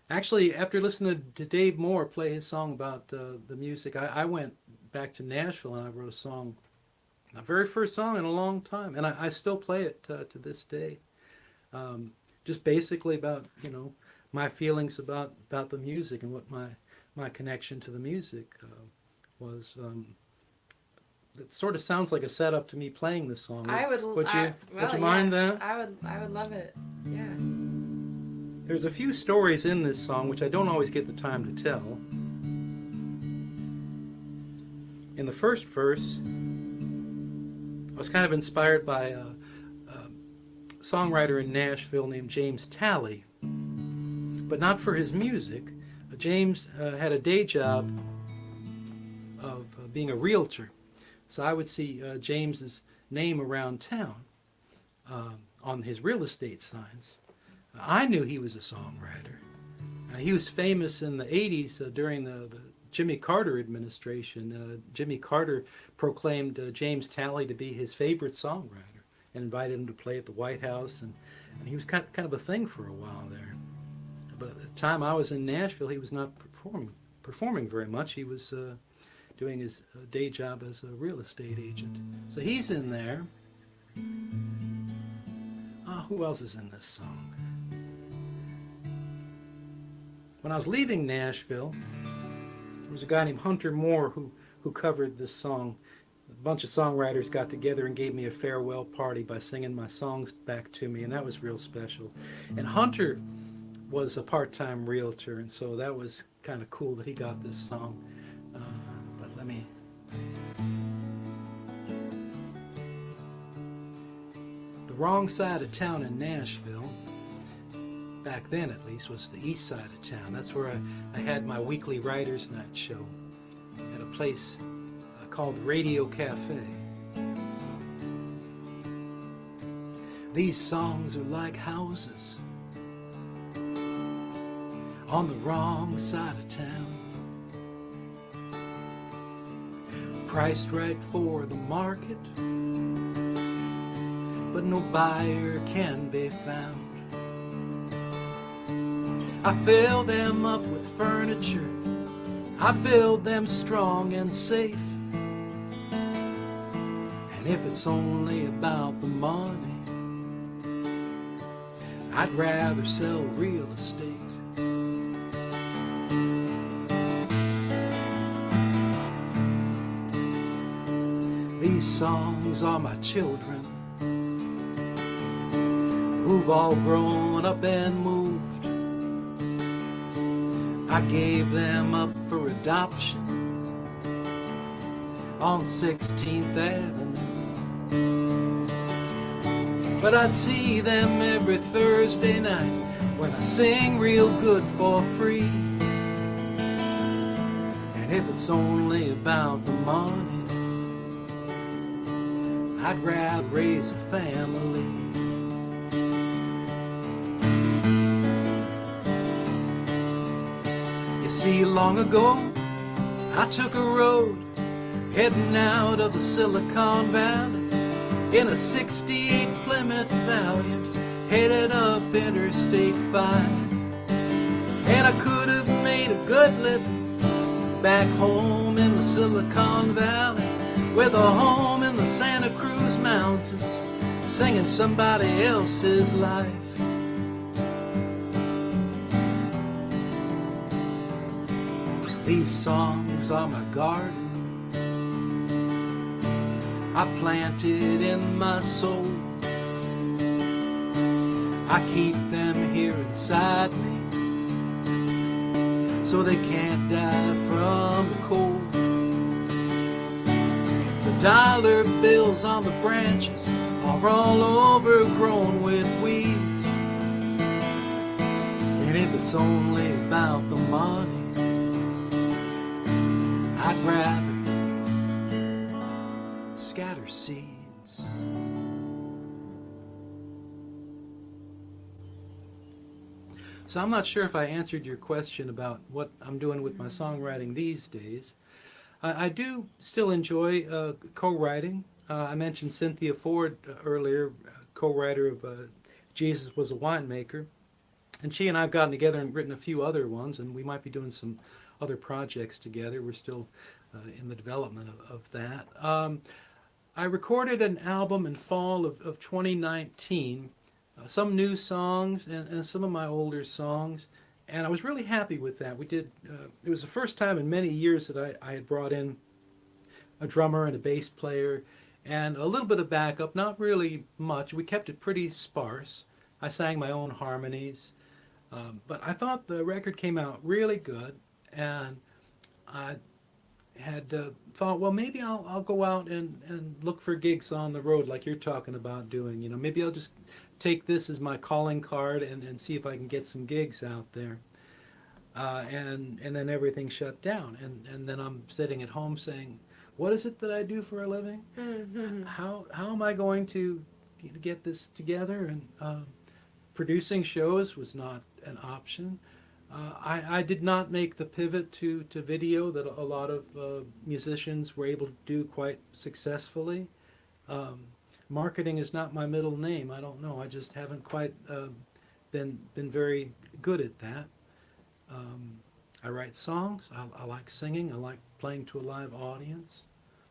Actually, after listening to Dave Moore play his song about the music, I went back to Nashville and I wrote a song, my very first song in a long time, and I still play it to this day. Just basically about, my feelings about the music and what my connection to the music was. It sort of sounds like a setup to me playing this song. Would you mind that? I would love it. Yeah. There's a few stories in this song which I don't always get the time to tell. In the first verse, I was kind of inspired by a songwriter in Nashville named James Talley, but not for his music. James had a day job of being a realtor, so I would see James's name around town on his real estate signs. I knew he was a songwriter. He was famous in the 80s during the Jimmy Carter administration. Jimmy Carter proclaimed James Talley to be his favorite songwriter and invited him to play at the White House, and he was kind of a thing for a while there. But at the time I was in Nashville, he was not performing very much. He was doing his day job as a real estate agent. So he's in there. Who else is in this song? When I was leaving Nashville, there was a guy named Hunter Moore who covered this song. A bunch of songwriters got together and gave me a farewell party by singing my songs back to me, and that was real special. And Hunter was a part-time realtor, and so that was kind of cool that he got this song. But let me... The wrong side of town in Nashville, back then at least, was the east side of town. That's where I had my weekly Writers' Night show at a place called Radio Cafe. These songs are like houses on the wrong side of town, priced right for the market, but no buyer can be found. I fill them up with furniture, I build them strong and safe, and if it's only about the money, I'd rather sell real estate. These songs are my children, who've all grown up and moved. I gave them up for adoption on 16th Avenue. But I'd see them every Thursday night when I sing real good for free. And if it's only about the money, I'd rather raise a family. You see, long ago, I took a road heading out of the Silicon Valley in a 68 Plymouth Valiant, headed up Interstate 5. And I could have made a good living back home in the Silicon Valley, with a home in the Santa Cruz Mountains, singing somebody else's life. These songs are my garden, I planted in my soul. I keep them here inside me, so they can't die from the cold. The dollar bills on the branches are all overgrown with weeds. And if it's only about the money, I'd rather scatter seeds. So I'm not sure if I answered your question about what I'm doing with my songwriting these days. I do still enjoy co-writing. I mentioned Cynthia Ford earlier, co-writer of Jesus Was a Winemaker. And she and I have gotten together and written a few other ones, and we might be doing some other projects together. We're still in the development of that. I recorded an album in fall of 2019, some new songs and some of my older songs, and I was really happy with that. We did. It was the first time in many years that I had brought in a drummer and a bass player and a little bit of backup, not really much. We kept it pretty sparse. I sang my own harmonies, but I thought the record came out really good, and I had thought, well, maybe I'll go out and look for gigs on the road like you're talking about doing. You know, maybe I'll just take this as my calling card and see if I can get some gigs out there. And then everything shut down. And then I'm sitting at home saying, what is it that I do for a living? Mm-hmm. How am I going to get this together? And producing shows was not an option. I did not make the pivot to video that a lot of musicians were able to do quite successfully. Um, Marketing is not my middle name. I don't know. I just haven't quite been very good at that. Um, I write songs. I like singing. I like playing to a live audience.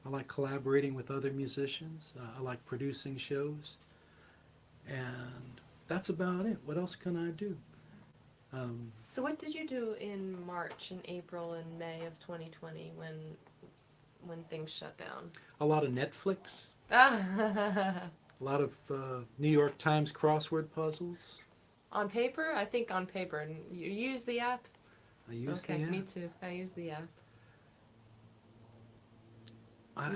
I like collaborating with other musicians. I like producing shows. And that's about it. What else can I do? So what did you do in March and April and May of 2020 when things shut down? A lot of Netflix. Ah, A lot of New York Times crossword puzzles. on paper? I think on paper. And you use the app? I use Okay, the app. me too. I use the app.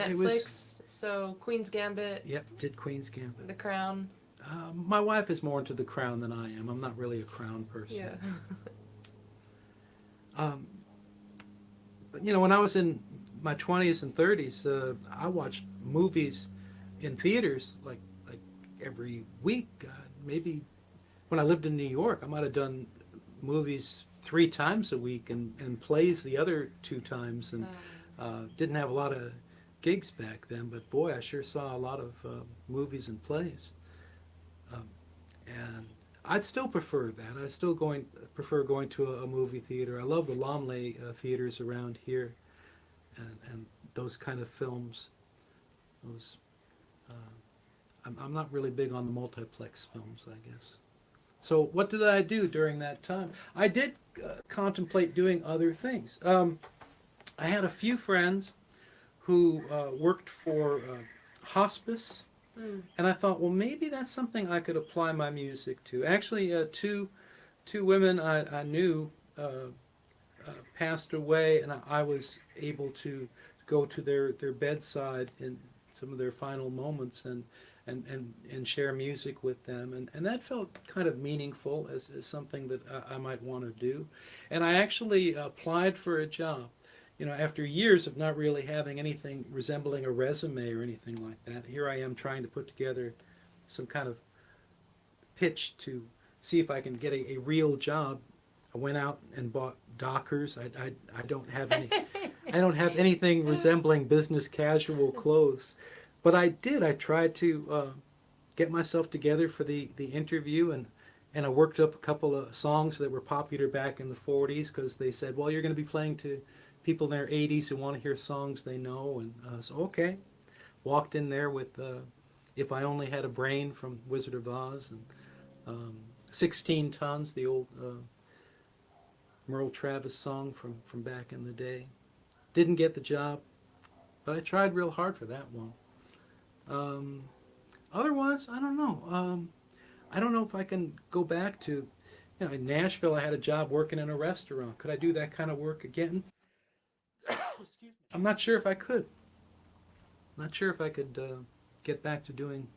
It was, Netflix, so Queen's Gambit, yep, did Queen's Gambit. The Crown. My wife is more into The Crown than I am. I'm not really a Crown person. Yeah. But, when I was in my 20s and 30s, I watched movies in theaters like every week. Maybe when I lived in New York, I might have done movies 3 times a week and plays the other 2 times, and didn't have a lot of gigs back then. But boy, I sure saw a lot of movies and plays. And I'd still prefer that. I still prefer going to a movie theater. I love the Laemmle theaters around here, and those kind of films. Those, I'm not really big on the multiplex films, I guess. So what did I do during that time? I did contemplate doing other things. I had a few friends who worked for hospice. And I thought, well, maybe that's something I could apply my music to. Actually, two women I knew passed away, and I was able to go to their bedside in some of their final moments and share music with them. And that felt kind of meaningful as something that I might want to do. And I actually applied for a job. After years of not really having anything resembling a resume or anything like that, here I am trying to put together some kind of pitch to see if I can get a real job. I went out and bought Dockers. I don't have any. I don't have anything resembling business casual clothes, but I did. I tried to get myself together for the interview, and I worked up a couple of songs that were popular back in the 40s, because they said, well, you're going to be playing to people in their 80s who want to hear songs they know. And so, okay. Walked in there with If I Only Had a Brain from Wizard of Oz, and 16 Tons, the old Merle Travis song from back in the day. Didn't get the job, but I tried real hard for that one. Otherwise, I don't know. I don't know if I can go back to, in Nashville I had a job working in a restaurant. Could I do that kind of work again? I'm not sure if I could. Not sure if I could get back to doing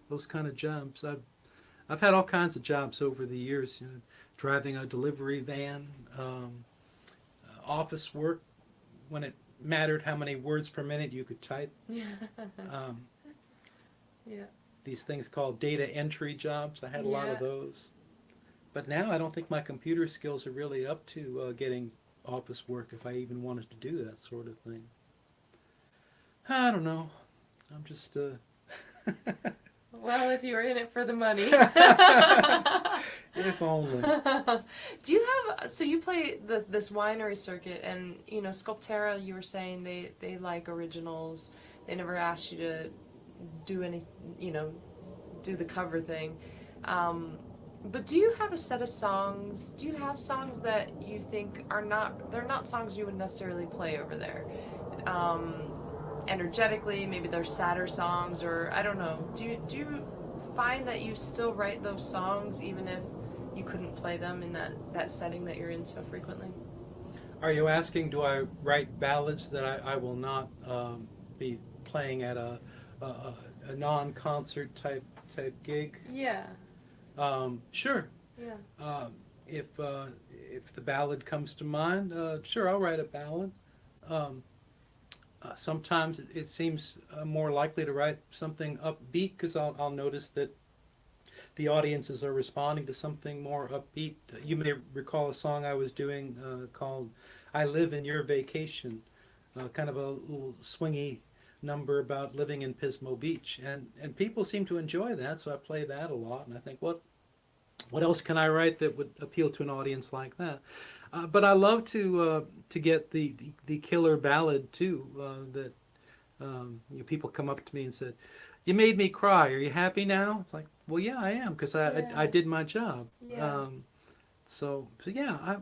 those kind of jobs. I've had all kinds of jobs over the years. Driving a delivery van, office work when it mattered how many words per minute you could type. Yeah. These things called data entry jobs. I had a lot of those. But now I don't think my computer skills are really up to getting office work if I even wanted to do that sort of thing. I don't know. I'm just Well, if you were in it for the money. If only. Do you have, so you play this winery circuit, and Sculptera, you were saying they like originals. They never asked you to do any, do the cover thing. But do you have a set of songs? Do you have songs that you think they're not songs you would necessarily play over there? Energetically, maybe they're sadder songs, or I don't know. Do you find that you still write those songs even if you couldn't play them in that setting that you're in so frequently? Are you asking, do I write ballads that I will not be playing at a non-concert type gig? Yeah. Sure. Yeah. If the ballad comes to mind, sure, I'll write a ballad. Sometimes it seems more likely to write something upbeat, because I'll notice that the audiences are responding to something more upbeat. You may recall a song I was doing called "I Live in Your Vacation," kind of a little swingy number about living in Pismo Beach, and people seem to enjoy that, so I play that a lot. And I think, what else can I write that would appeal to an audience like that? But I love to get the killer ballad too. That people come up to me and said, "You made me cry. Are you happy now?" It's like, well, yeah, I am, because I did my job. Yeah. So yeah,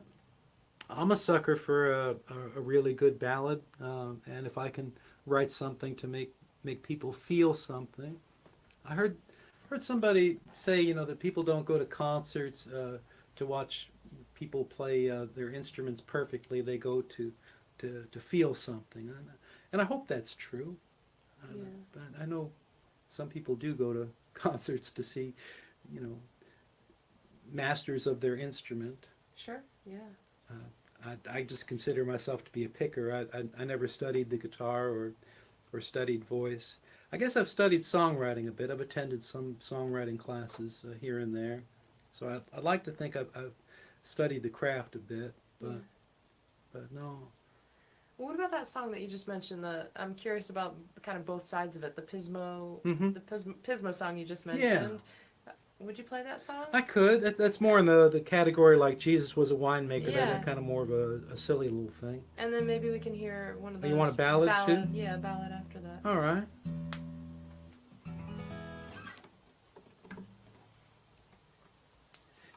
I'm a sucker for a really good ballad, and if I can write something to make people feel something. I heard somebody say, that people don't go to concerts to watch people play their instruments perfectly. They go to feel something, and I hope that's true. Yeah. But I know some people do go to concerts to see, masters of their instrument. Sure. Yeah. I just consider myself to be a picker. I never studied the guitar or studied voice. I guess I've studied songwriting a bit. I've attended some songwriting classes here and there. So I'd like to think I've studied the craft a bit, but no. Well, what about that song that you just mentioned? I'm curious about kind of both sides of it. The Pismo, Mm-hmm. the Pismo song you just mentioned. Would you play that song? I could. That's more in the category like Jesus was a winemaker. Yeah. That's kind of more of a silly little thing. And then maybe we can hear one of those. You want a ballad too? Yeah, a ballad after that. All right.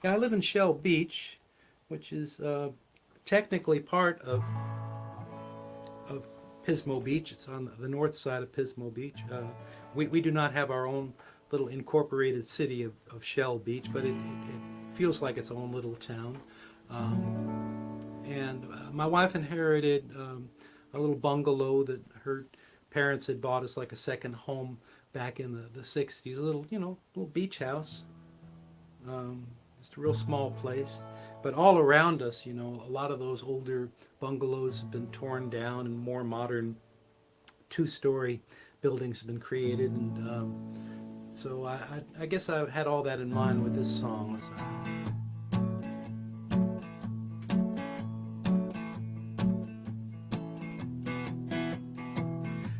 Yeah, I live in Shell Beach, which is technically part of Pismo Beach. It's on the north side of Pismo Beach. We do not have our own little incorporated city of Shell Beach, but it feels like its own little town. And my wife inherited a little bungalow that her parents had bought us like a second home back in the 60s. A little, little beach house. Just a real small place. But all around us, a lot of those older bungalows have been torn down and more modern two-story buildings have been created. And so I guess I had all that in mind with this song.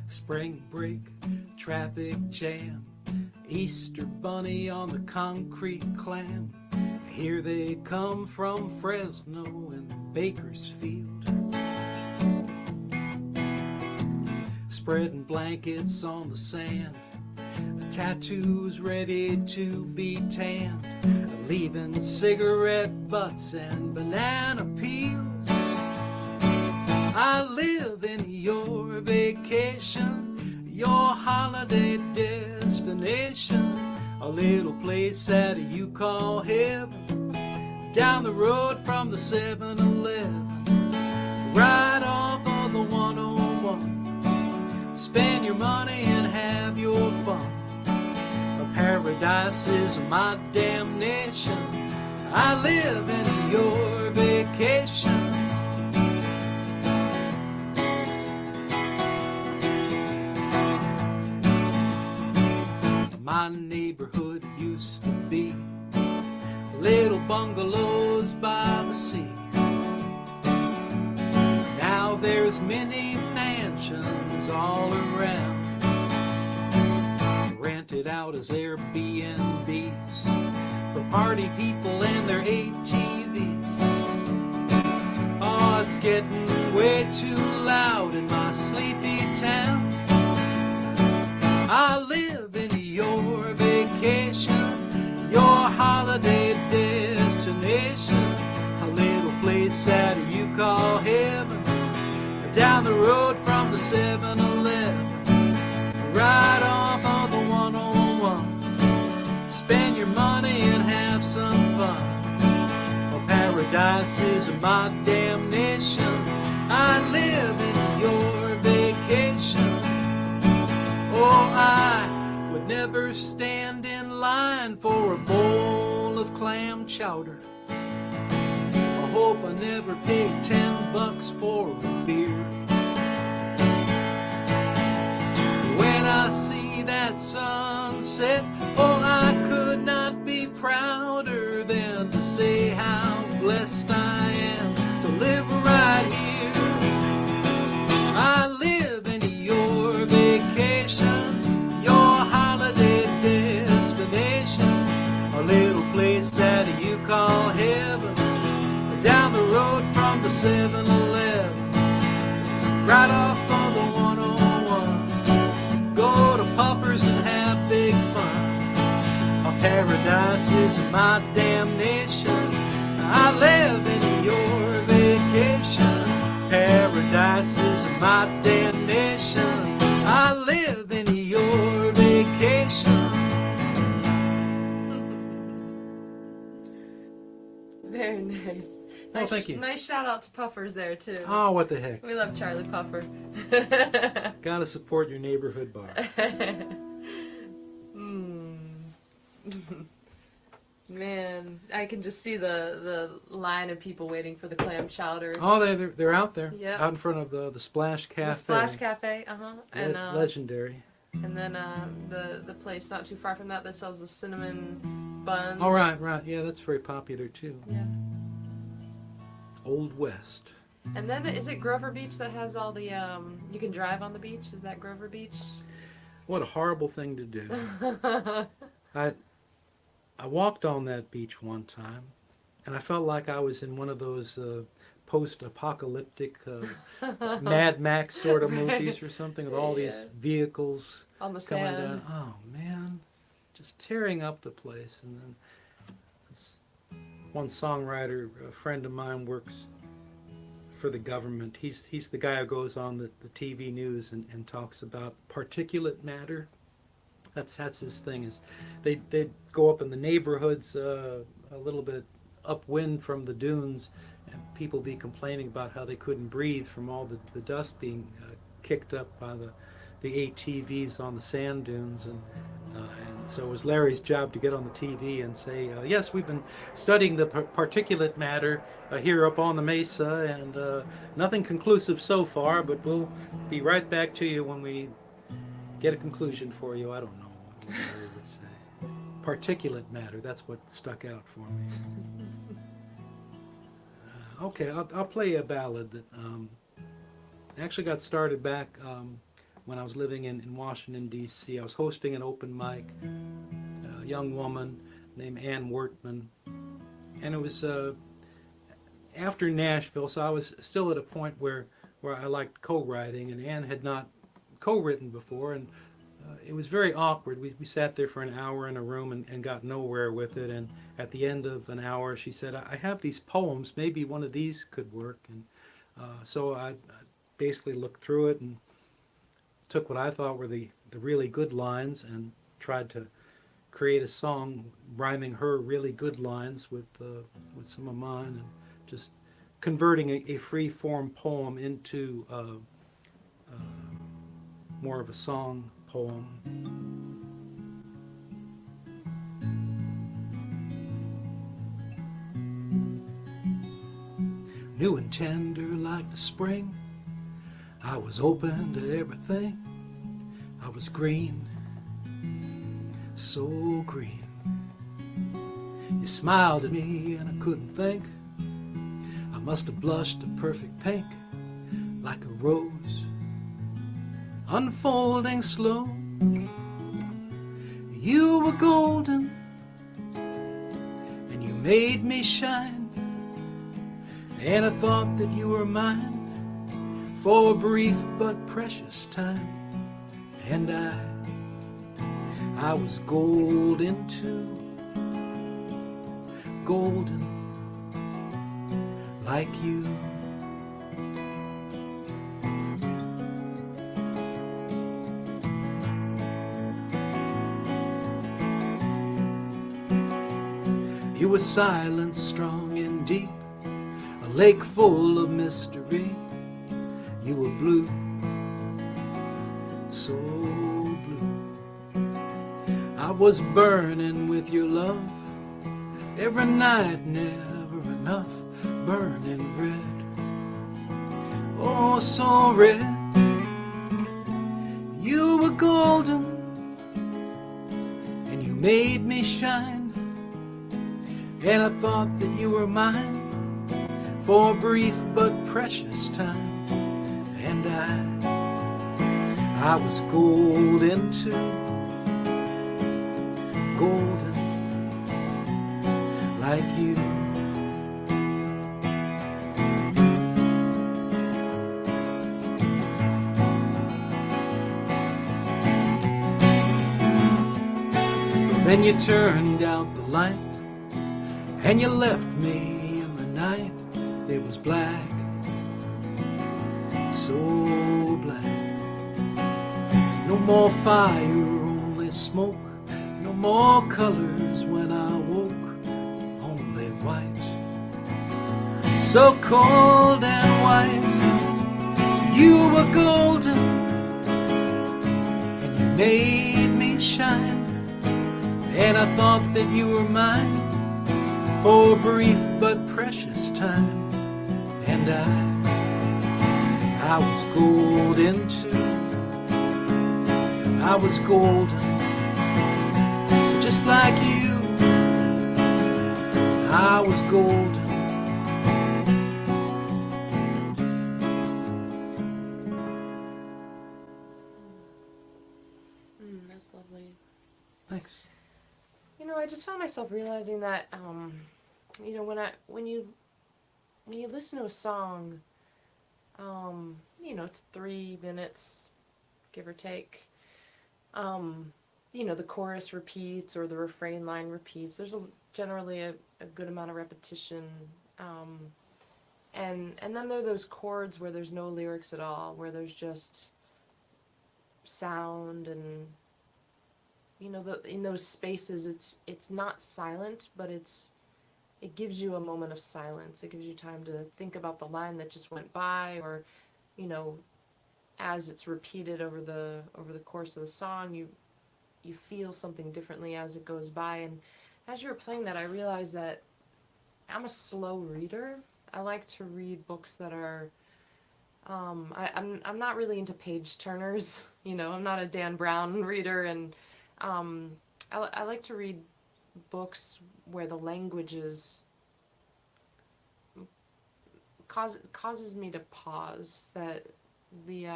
Spring break, traffic jam, Easter bunny on the concrete clam. Here they come from Fresno and Bakersfield, spreading blankets on the sand, tattoos ready to be tanned, leaving cigarette butts and banana peels. I live in your vacation, your holiday destination, a little place that you call heaven, down the road from the 7-Eleven, right off of the 101. Spend your money and have your fun. Paradise is my damnation. I live in your vacation. My neighborhood used to be little bungalows by the sea. Now there's many mansions all around, rented out as Airbnbs for party people and their ATVs. Oh, it's getting way too loud in my sleepy town. I live in your vacation, your holiday destination, a little place that you call heaven, down the road from the 7-Eleven, right off of the 101. Spend your money and have some fun. Oh, paradise is my damnation. I live in your vacation. Oh, I would never stand in line for a bowl of clam chowder. I hope I never paid $10 for a beer. When I see that sunset, oh, I could not be say how blessed I am to live right here. I live in your vacation, your holiday destination, a little place that you call heaven, down the road from the 7-Eleven, right off of the 101. Go to Puffers and have big fun. Paradise is my damnation. I live in your vacation. Paradise is my damnation. I live in your vacation. Very nice. Oh, thank you. Nice shout out to Puffers there too. Oh, what the heck. We love Charlie Puffer. Gotta support your neighborhood bar. Man, I can just see the line of people waiting for the clam chowder. Oh, they're out there. Yep. Out in front of the Splash Cafe. The Splash Cafe, and legendary. and then the place not too far from that sells the cinnamon buns. Oh, right. Yeah, that's very popular too. Yeah. Old West. And then is it Grover Beach that has all the you can drive on the beach? Is that Grover Beach? What a horrible thing to do. I walked on that beach one time, and I felt like I was in one of those post-apocalyptic Mad Max sort of movies or something, with all these vehicles on the coming sand. down. Oh man, just tearing up the place. And then this one songwriter, a friend of mine, works for the government. He's the guy who goes on the TV news and talks about particulate matter. That's his thing. Is they go up in the neighborhoods a little bit upwind from the dunes, and people be complaining about how they couldn't breathe from all the dust being kicked up by the ATVs on the sand dunes. And so it was Larry's job to get on the TV and say, yes, we've been studying the particulate matter here up on the mesa, and nothing conclusive so far, but we'll be right back to you when we get a conclusion for you. I don't know what Larry would say. Particulate matter, that's what stuck out for me. Okay, I'll play a ballad that actually got started back when I was living in Washington, D.C. I was hosting an open mic, a young woman named Ann Wortman, and it was after Nashville, so I was still at a point where I liked co-writing, and Ann had not co-written before, and it was very awkward. We sat there for an hour in a room and got nowhere with it, and at the end of an hour she said, I have these poems, maybe one of these could work. And so I basically looked through it and took what I thought were the really good lines and tried to create a song rhyming her really good lines with some of mine, and just converting a free-form poem into more of a song poem. New and tender like the spring, I was open to everything. I was green, so green. You smiled at me and I couldn't think. I must have blushed a perfect pink, like a rose unfolding slow. You were golden and you made me shine, and I thought that you were mine for a brief but precious time. And I was golden too, golden like you. You were silent, strong and deep, a lake full of mystery. You were blue, so blue. I was burning with your love, every night, never enough, burning red, oh so red. You were golden and you made me shine, and I thought that you were mine for a brief but precious time. And I was golden too, golden like you. Then you turned out the light, and you left me in the night. It was black, so black. No more fire, only smoke. No more colors when I woke, only white. So cold and white, you were golden, and you made me shine. And I thought that you were mine for a brief but precious time. And I was golden too. I was golden, just like you. I was golden. That's lovely. Thanks. You know, I just found myself realizing that, you know, when you listen to a song, you know, it's 3 minutes, give or take. You know, the chorus repeats or the refrain line repeats. There's generally a good amount of repetition. And then there are those chords where there's no lyrics at all, where there's just sound and, you know, in those spaces, it's not silent, but it gives you a moment of silence. It gives you time to think about the line that just went by, or, you know, as it's repeated over the course of the song, you feel something differently as it goes by. And as you were playing that, I realized that I'm a slow reader. I like to read books that are. I'm not really into page turners. You know, I'm not a Dan Brown reader, and I like to read books where the language is causes me to pause. That the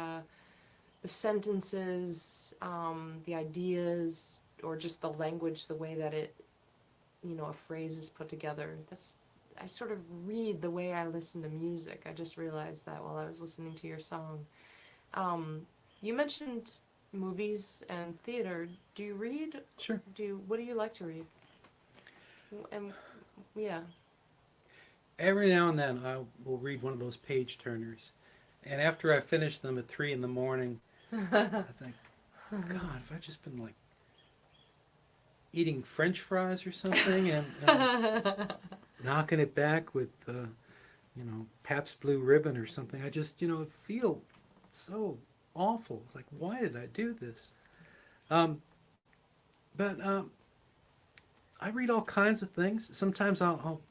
sentences, the ideas, or just the language, the way that it, you know, a phrase is put together. I sort of read the way I listen to music. I just realized that while I was listening to your song. You mentioned movies and theater. Do you read? Sure. What do you like to read? And yeah. Every now and then I will read one of those page turners. And after I finish them at 3 in the morning, I think, God, if I'd just been like eating French fries or something and knocking it back with, you know, Pabst Blue Ribbon or something, I just, you know, feel so awful. It's like, why did I do this? But I read all kinds of things. Sometimes I'll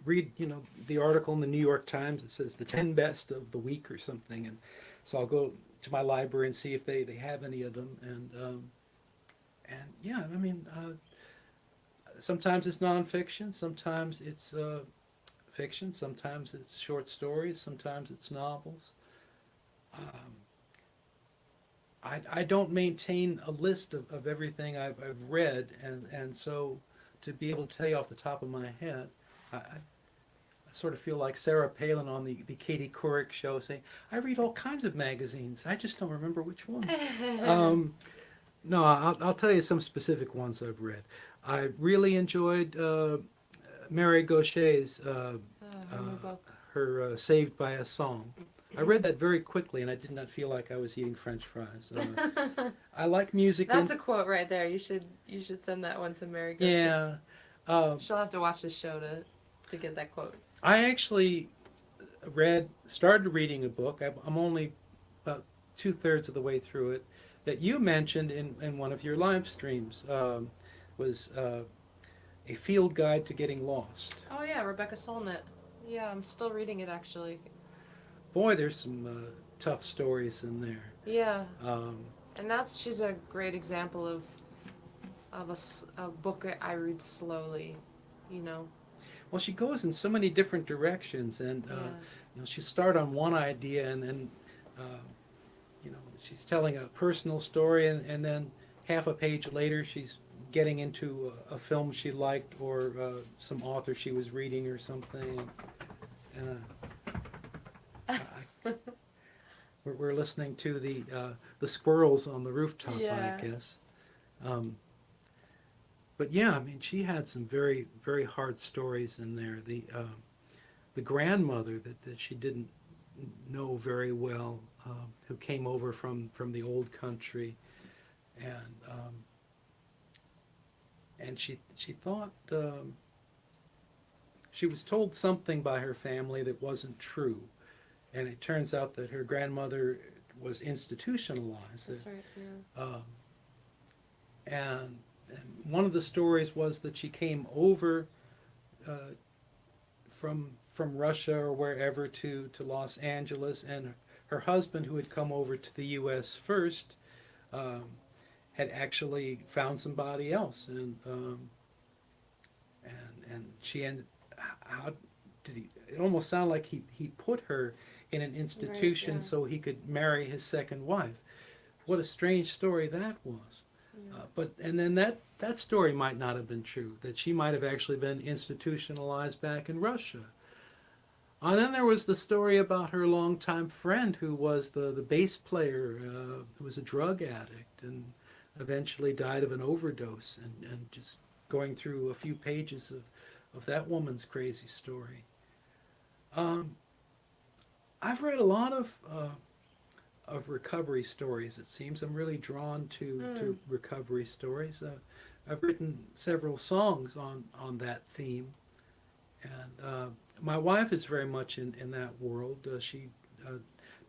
read, you know, the article in the New York Times that says the 10 best of the week or something, and so I'll go to my library and see if they have any of them, and yeah, I mean, sometimes it's nonfiction, sometimes it's fiction, sometimes it's short stories, sometimes it's novels. I don't maintain a list of everything I've read, and so to be able to tell you off the top of my head, I sort of feel like Sarah Palin on the Katie Couric show saying, I read all kinds of magazines, I just don't remember which ones. No, I'll tell you some specific ones I've read. I really enjoyed Mary Gaucher's her Saved by a Song. I read that very quickly, and I did not feel like I was eating French fries. I like music. That's a quote right there. You should send that one to Mary Gaucher. Yeah. She'll have to watch this show to get that quote. I actually started reading a book. I'm only about 2/3 of the way through it, that you mentioned in one of your live streams, was A Field Guide to Getting Lost. Oh yeah, Rebecca Solnit. Yeah, I'm still reading it actually. Boy, there's some tough stories in there. Yeah. And she's a great example of a book I read slowly. you know. Well, she goes in so many different directions, and Yeah. she start on one idea, and then she's telling a personal story, and then half a page later she's getting into a film she liked, or some author she was reading or something. And we're listening to the squirrels on the rooftop, Yeah. I guess. But yeah, I mean, she had some very, very hard stories in there. The grandmother that she didn't know very well, who came over from the old country, and she thought, she was told something by her family that wasn't true, and it turns out that her grandmother was institutionalized. That's right. Yeah. And one of the stories was that she came over from Russia or wherever to Los Angeles, and her husband, who had come over to the U.S. first, had actually found somebody else, and she ended. How did he? It almost sounded like he put her in an institution, Right, yeah. so he could marry his second wife. What a strange story that was. Yeah. And then that story might not have been true, that she might have actually been institutionalized back in Russia. And then there was the story about her longtime friend, who was the bass player, who was a drug addict and eventually died of an overdose, and just going through a few pages of that woman's crazy story. I've read a lot of recovery stories. It seems I'm really drawn to recovery stories. I've written several songs on that theme, and my wife is very much in that world. She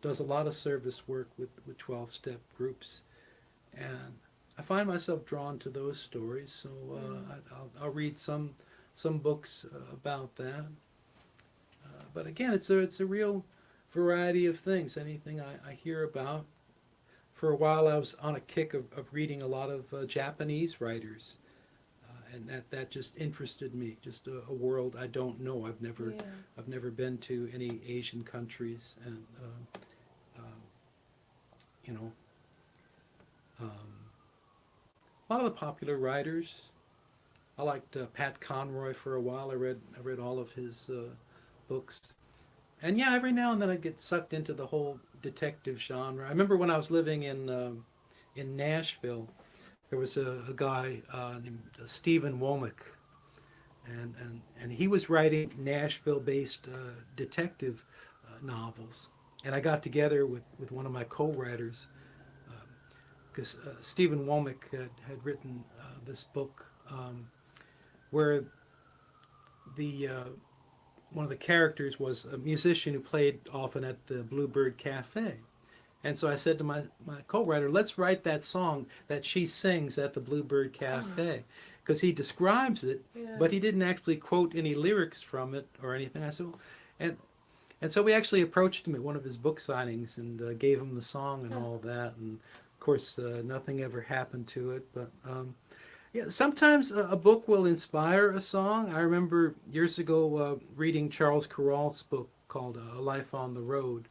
does a lot of service work with 12-step groups, and I find myself drawn to those stories. So I'll read some books about that. But again, it's a real variety of things. Anything I hear about. For a while, I was on a kick of reading a lot of Japanese writers, and that just interested me. Just a world I don't know. I've never been to any Asian countries, and you know, a lot of the popular writers. I liked Pat Conroy for a while. I read all of his books. And yeah, every now and then I'd get sucked into the whole detective genre. I remember when I was living in Nashville, there was a guy named Stephen Womack, and he was writing Nashville-based detective novels. And I got together with one of my co-writers, because Stephen Womack had written this book where the one of the characters was a musician who played often at the Bluebird Cafe. And so I said to my co-writer, let's write that song that she sings at the Bluebird Cafe. Because he describes it, but he didn't actually quote any lyrics from it or anything. I said, well, and so we actually approached him at one of his book signings and gave him the song and all that. And of course, nothing ever happened to it. But yeah, sometimes a book will inspire a song. I remember years ago reading Charles Kuralt's book called A Life on the Road,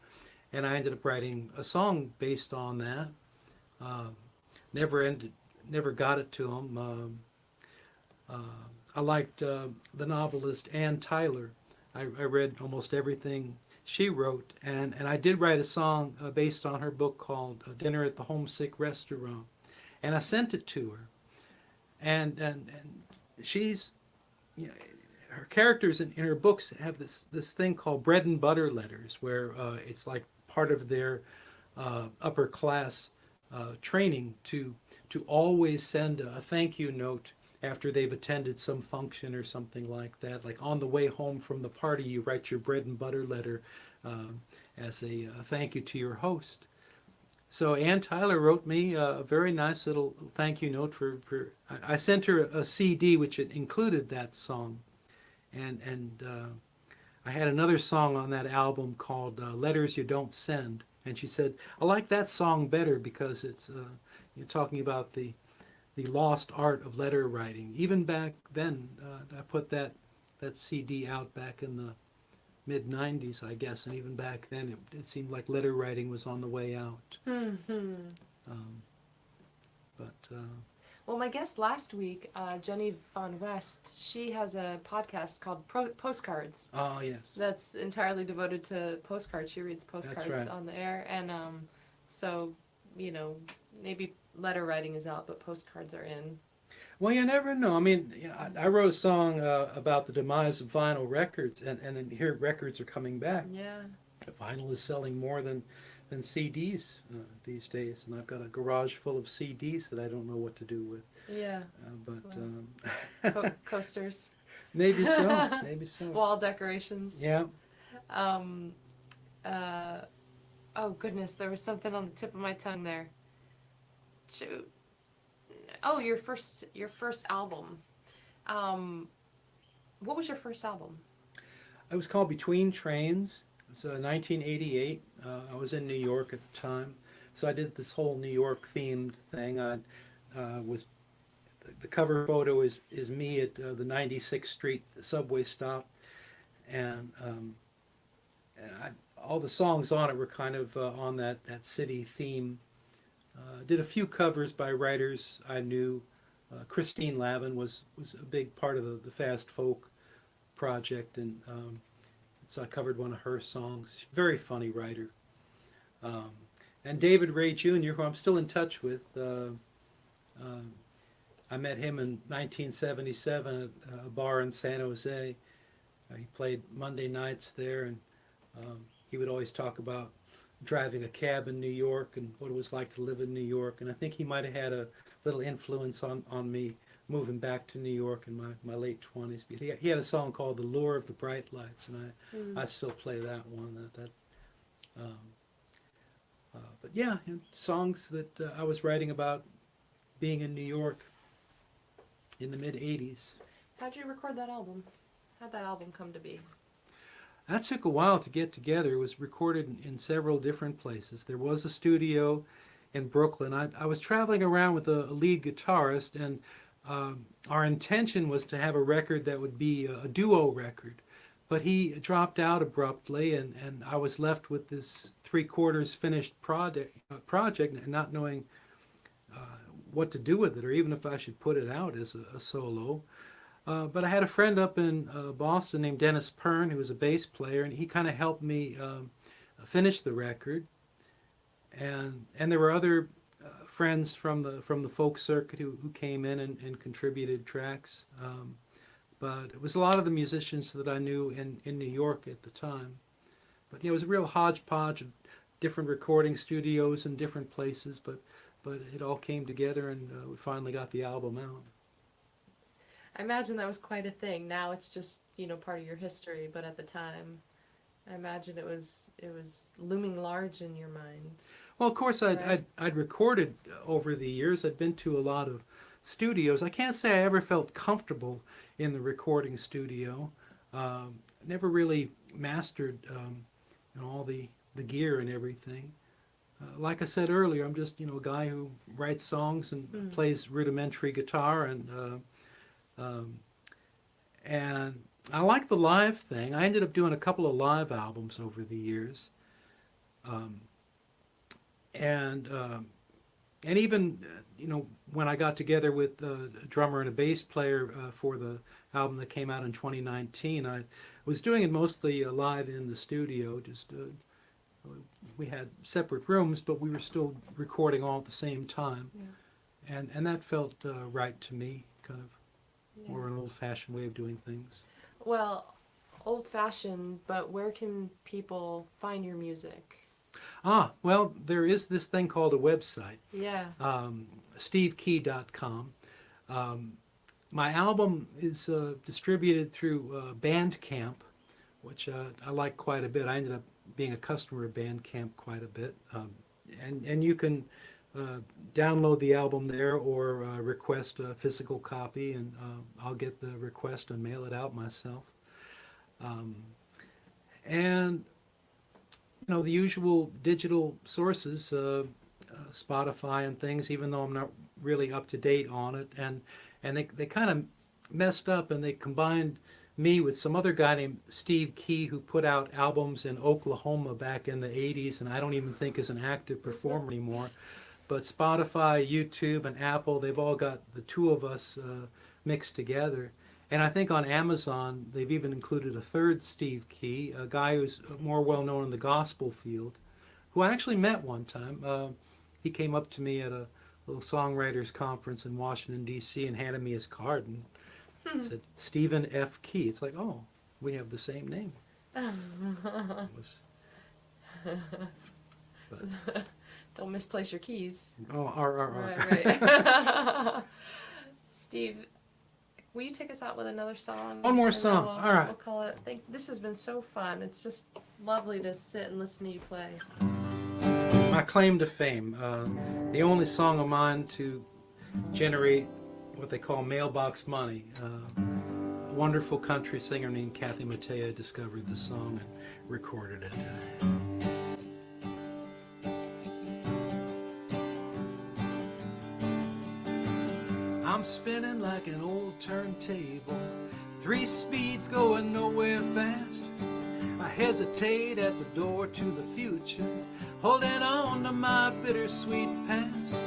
and I ended up writing a song based on that. Never got it to him. I liked the novelist Ann Tyler. I read almost everything she wrote, and I did write a song based on her book called Dinner at the Homesick Restaurant, and I sent it to her. And she's, you know, her characters in her books have this thing called bread and butter letters, where it's like part of their upper class training to always send a thank you note after they've attended some function or something like that. Like on the way home from the party, you write your bread and butter letter as a thank you to your host. So Ann Tyler wrote me a very nice little thank you note for I sent her a CD which included that song, and I had another song on that album called Letters You Don't Send, and she said, I like that song better because it's you're talking about the lost art of letter writing. Even back then, I put that that CD out back in the mid '90s, I guess, and even back then, it seemed like letter writing was on the way out. Mm-hmm. Um, but Well, my guest last week, Genevieve von West, she has a podcast called Postcards. oh yes, That's entirely devoted to postcards. She reads postcards right. on the air, and so maybe letter writing is out, but postcards are in. well, you never know. I mean, I wrote a song about the demise of vinyl records, and here records are coming back. Yeah. Vinyl is selling more than CDs these days, and I've got a garage full of CDs that I don't know what to do with. Yeah. Coasters. Maybe so, maybe so. Wall decorations. Yeah. Um, oh goodness, there was something on the tip of my tongue there. Shoot. Oh, your first album. What was your first album? It was called Between Trains. It was 1988. I was in New York at the time, so I did this whole New York themed thing. I was the cover photo is me at the 96th Street subway stop, and all the songs on it were kind of on that city theme. Did a few covers by writers I knew. Christine Lavin was a big part of the fast folk project, and so I covered one of her songs. She's a very funny writer. And David Ray Jr., who I'm still in touch with. I met him in 1977 at a bar in San Jose. He played Monday nights there, and he would always talk about driving a cab in New York and what it was like to live in New York. And I think he might have had a little influence on me moving back to New York in my late 20s. But he had a song called "The Lure of the Bright Lights," and I still play that one. But yeah, songs that I was writing about being in New York in the mid 80s. How'd you record that album? How'd that album come to be? That took a while to get together. It was recorded in several different places. There was a studio in Brooklyn. I was traveling around with a lead guitarist, and our intention was to have a record that would be a duo record. But he dropped out abruptly, and I was left with this three-quarters finished project and not knowing what to do with it, or even if I should put it out as a solo. But I had a friend up in Boston named Dennis Pern, who was a bass player, and he kind of helped me finish the record. And there were other friends from the folk circuit who came in and contributed tracks. But it was a lot of the musicians that I knew in New York at the time. But yeah, it was a real hodgepodge of different recording studios in different places, but it all came together, and we finally got the album out. I imagine that was quite a thing. Now it's just, part of your history, but at the time, I imagine it was looming large in your mind. Well, of course, Right. I'd recorded over the years. I'd been to a lot of studios. I can't say I ever felt comfortable in the recording studio. Never really mastered all the gear and everything. Like I said earlier, I'm just a guy who writes songs and plays rudimentary guitar, and I like the live thing. I ended up doing a couple of live albums over the years, and even when I got together with a drummer and a bass player for the album that came out in 2019, I was doing it mostly live in the studio. Just we had separate rooms, but we were still recording all at the same time, and that felt right to me. Kind of more an old-fashioned way of doing things. Well, old-fashioned, but where can people find your music? Well, there is this thing called a website. Yeah. SteveKey.com. My album is distributed through Bandcamp, which I like quite a bit. I ended up being a customer of Bandcamp quite a bit. And you can download the album there, or request a physical copy, and I'll get the request and mail it out myself. And the usual digital sources, Spotify and things, even though I'm not really up to date on it. And they kind of messed up, and they combined me with some other guy named Steve Key, who put out albums in Oklahoma back in the 80s, and I don't even think is an active performer anymore. But Spotify, YouTube, and Apple, they've all got the two of us mixed together. And I think on Amazon, they've even included a third Steve Key, a guy who's more well known in the gospel field, who I actually met one time. He came up to me at a little songwriters conference in Washington, D.C., and handed me his card and said, Stephen F. Key. It's like, oh, we have the same name. It was, but, Don't misplace your keys. oh, R. Right. Steve, will you take us out with another song? One more And song. All right. We'll call it. This has been so fun. It's just lovely to sit and listen to you play. My claim to fame, the only song of mine to generate what they call mailbox money. A wonderful country singer named Kathy Mattea discovered the song and recorded it. I'm spinning like an old turntable, 3 speeds going nowhere fast. I hesitate at the door to the future, holding on to my bittersweet past.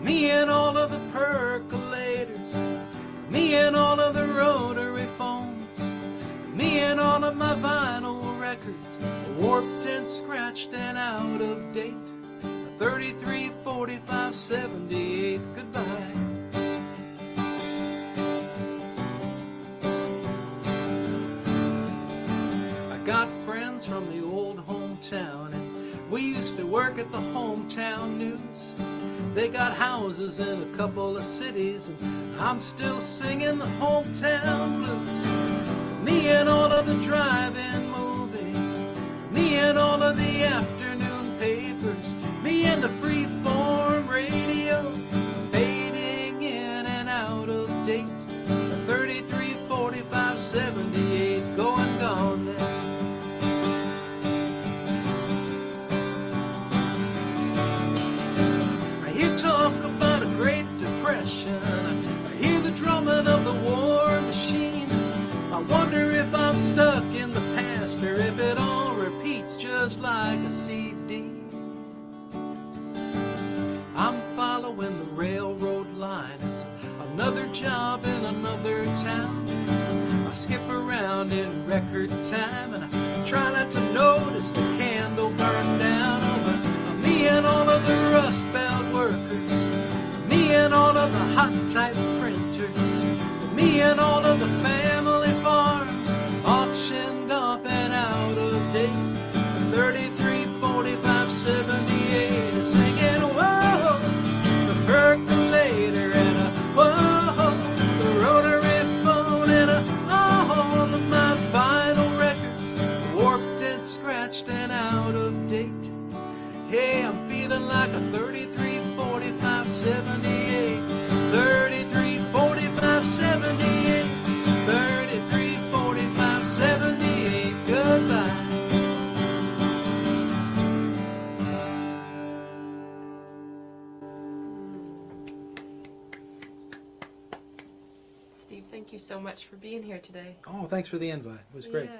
Me and all of the percolators, me and all of the rotary phones, me and all of my vinyl records, warped and scratched and out of date. 33, 45, 78, goodbye. Got friends from the old hometown, and we used to work at the hometown news. They got houses in a couple of cities, and I'm still singing the hometown blues. Me and all of the drive-in movies, me and all of the afternoon papers, me and the free-form radio, fading in and out of date. 33, 45, 78, going gone now. Talk about a Great Depression, I hear the drumming of the war machine. I wonder if I'm stuck in the past, or if it all repeats just like a CD. I'm following the railroad line, it's another job in another town. I skip around in record time, and I try not to notice the candle burn down over me and all of the rust belt workers, me and all of the hot type printers, me and all of the family farms, auctioned off and out of date. 33, 45, 78, singing whoa, the percolator and a whoa, the rotary phone and a all of my vinyl records, warped and scratched and out of date. Hey, I'm feeling like a 33, 45, 78. 33, 45, 78. 33, 45, 78. Goodbye. Steve, thank you so much for being here today. Oh, thanks for the invite. It was great. Yeah.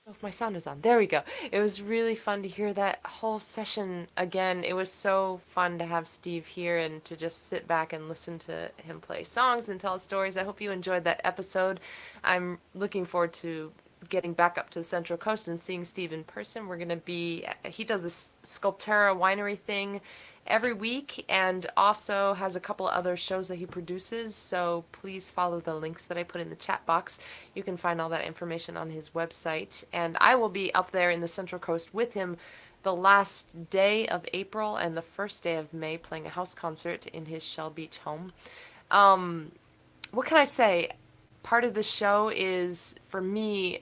Oh, my sound is on. There we go. It was really fun to hear that whole session again. It was so fun to have Steve here and to just sit back and listen to him play songs and tell stories. I hope you enjoyed that episode. I'm looking forward to getting back up to the Central Coast and seeing Steve in person. We're going to be, he does this Sculptura winery thing every week and also has a couple of other shows that he produces, so please follow the links that I put in the chat box. You can find all that information on his website, and I will be up there in the Central Coast with him the last day of April and the first day of May, playing a house concert in his Shell Beach home. What can I say? Part of the show is, for me,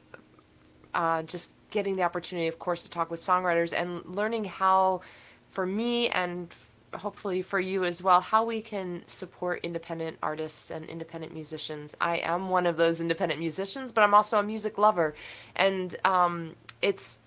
just getting the opportunity, of course, to talk with songwriters and learning how, for me and hopefully for you as well, how we can support independent artists and independent musicians. I am one of those independent musicians, but I'm also a music lover. And it's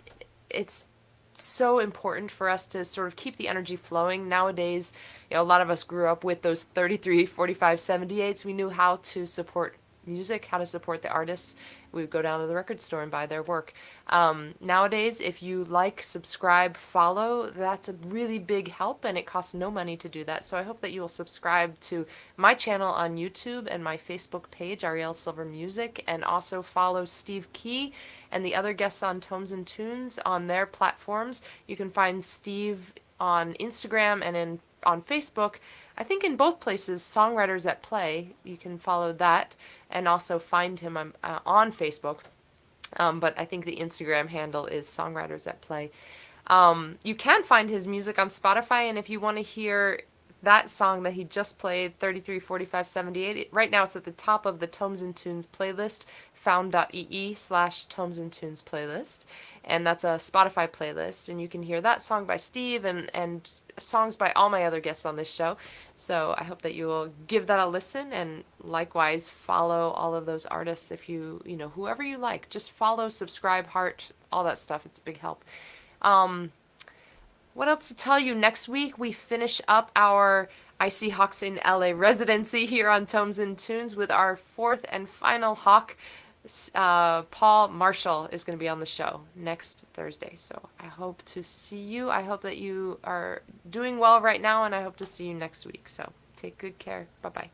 it's so important for us to sort of keep the energy flowing. Nowadays, a lot of us grew up with those 33, 45, 78s. We knew how to support music, how to support the artists. We would go down to the record store and buy their work. Nowadays, if you like, subscribe, follow, that's a really big help, and it costs no money to do that. So I hope that you will subscribe to my channel on YouTube and my Facebook page, Arielle Silver Music, and also follow Steve Key and the other guests on Tomes and Tunes on their platforms. You can find Steve on Instagram and on Facebook. I think in both places, Songwriters at Play. You can follow that and also find him on Facebook. But I think the Instagram handle is Songwriters at Play. You can find his music on Spotify, and if you want to hear that song that he just played, 33, 45, 78, right now it's at the top of the Tomes and Tunes playlist, found.ee/Tomes and Tunes playlist. And that's a Spotify playlist, and you can hear that song by Steve and songs by all my other guests on this show. So I hope that you will give that a listen, and likewise follow all of those artists. If whoever you like, just follow, subscribe, heart, all that stuff. It's a big help. What else to tell you? Next week we finish up our Icy Hawks in LA residency here on Tomes and Tunes with our fourth and final Hawk. Paul Marshall is going to be on the show next Thursday. So I hope to see you. I hope that you are doing well right now, and I hope to see you next week. So take good care. Bye-bye.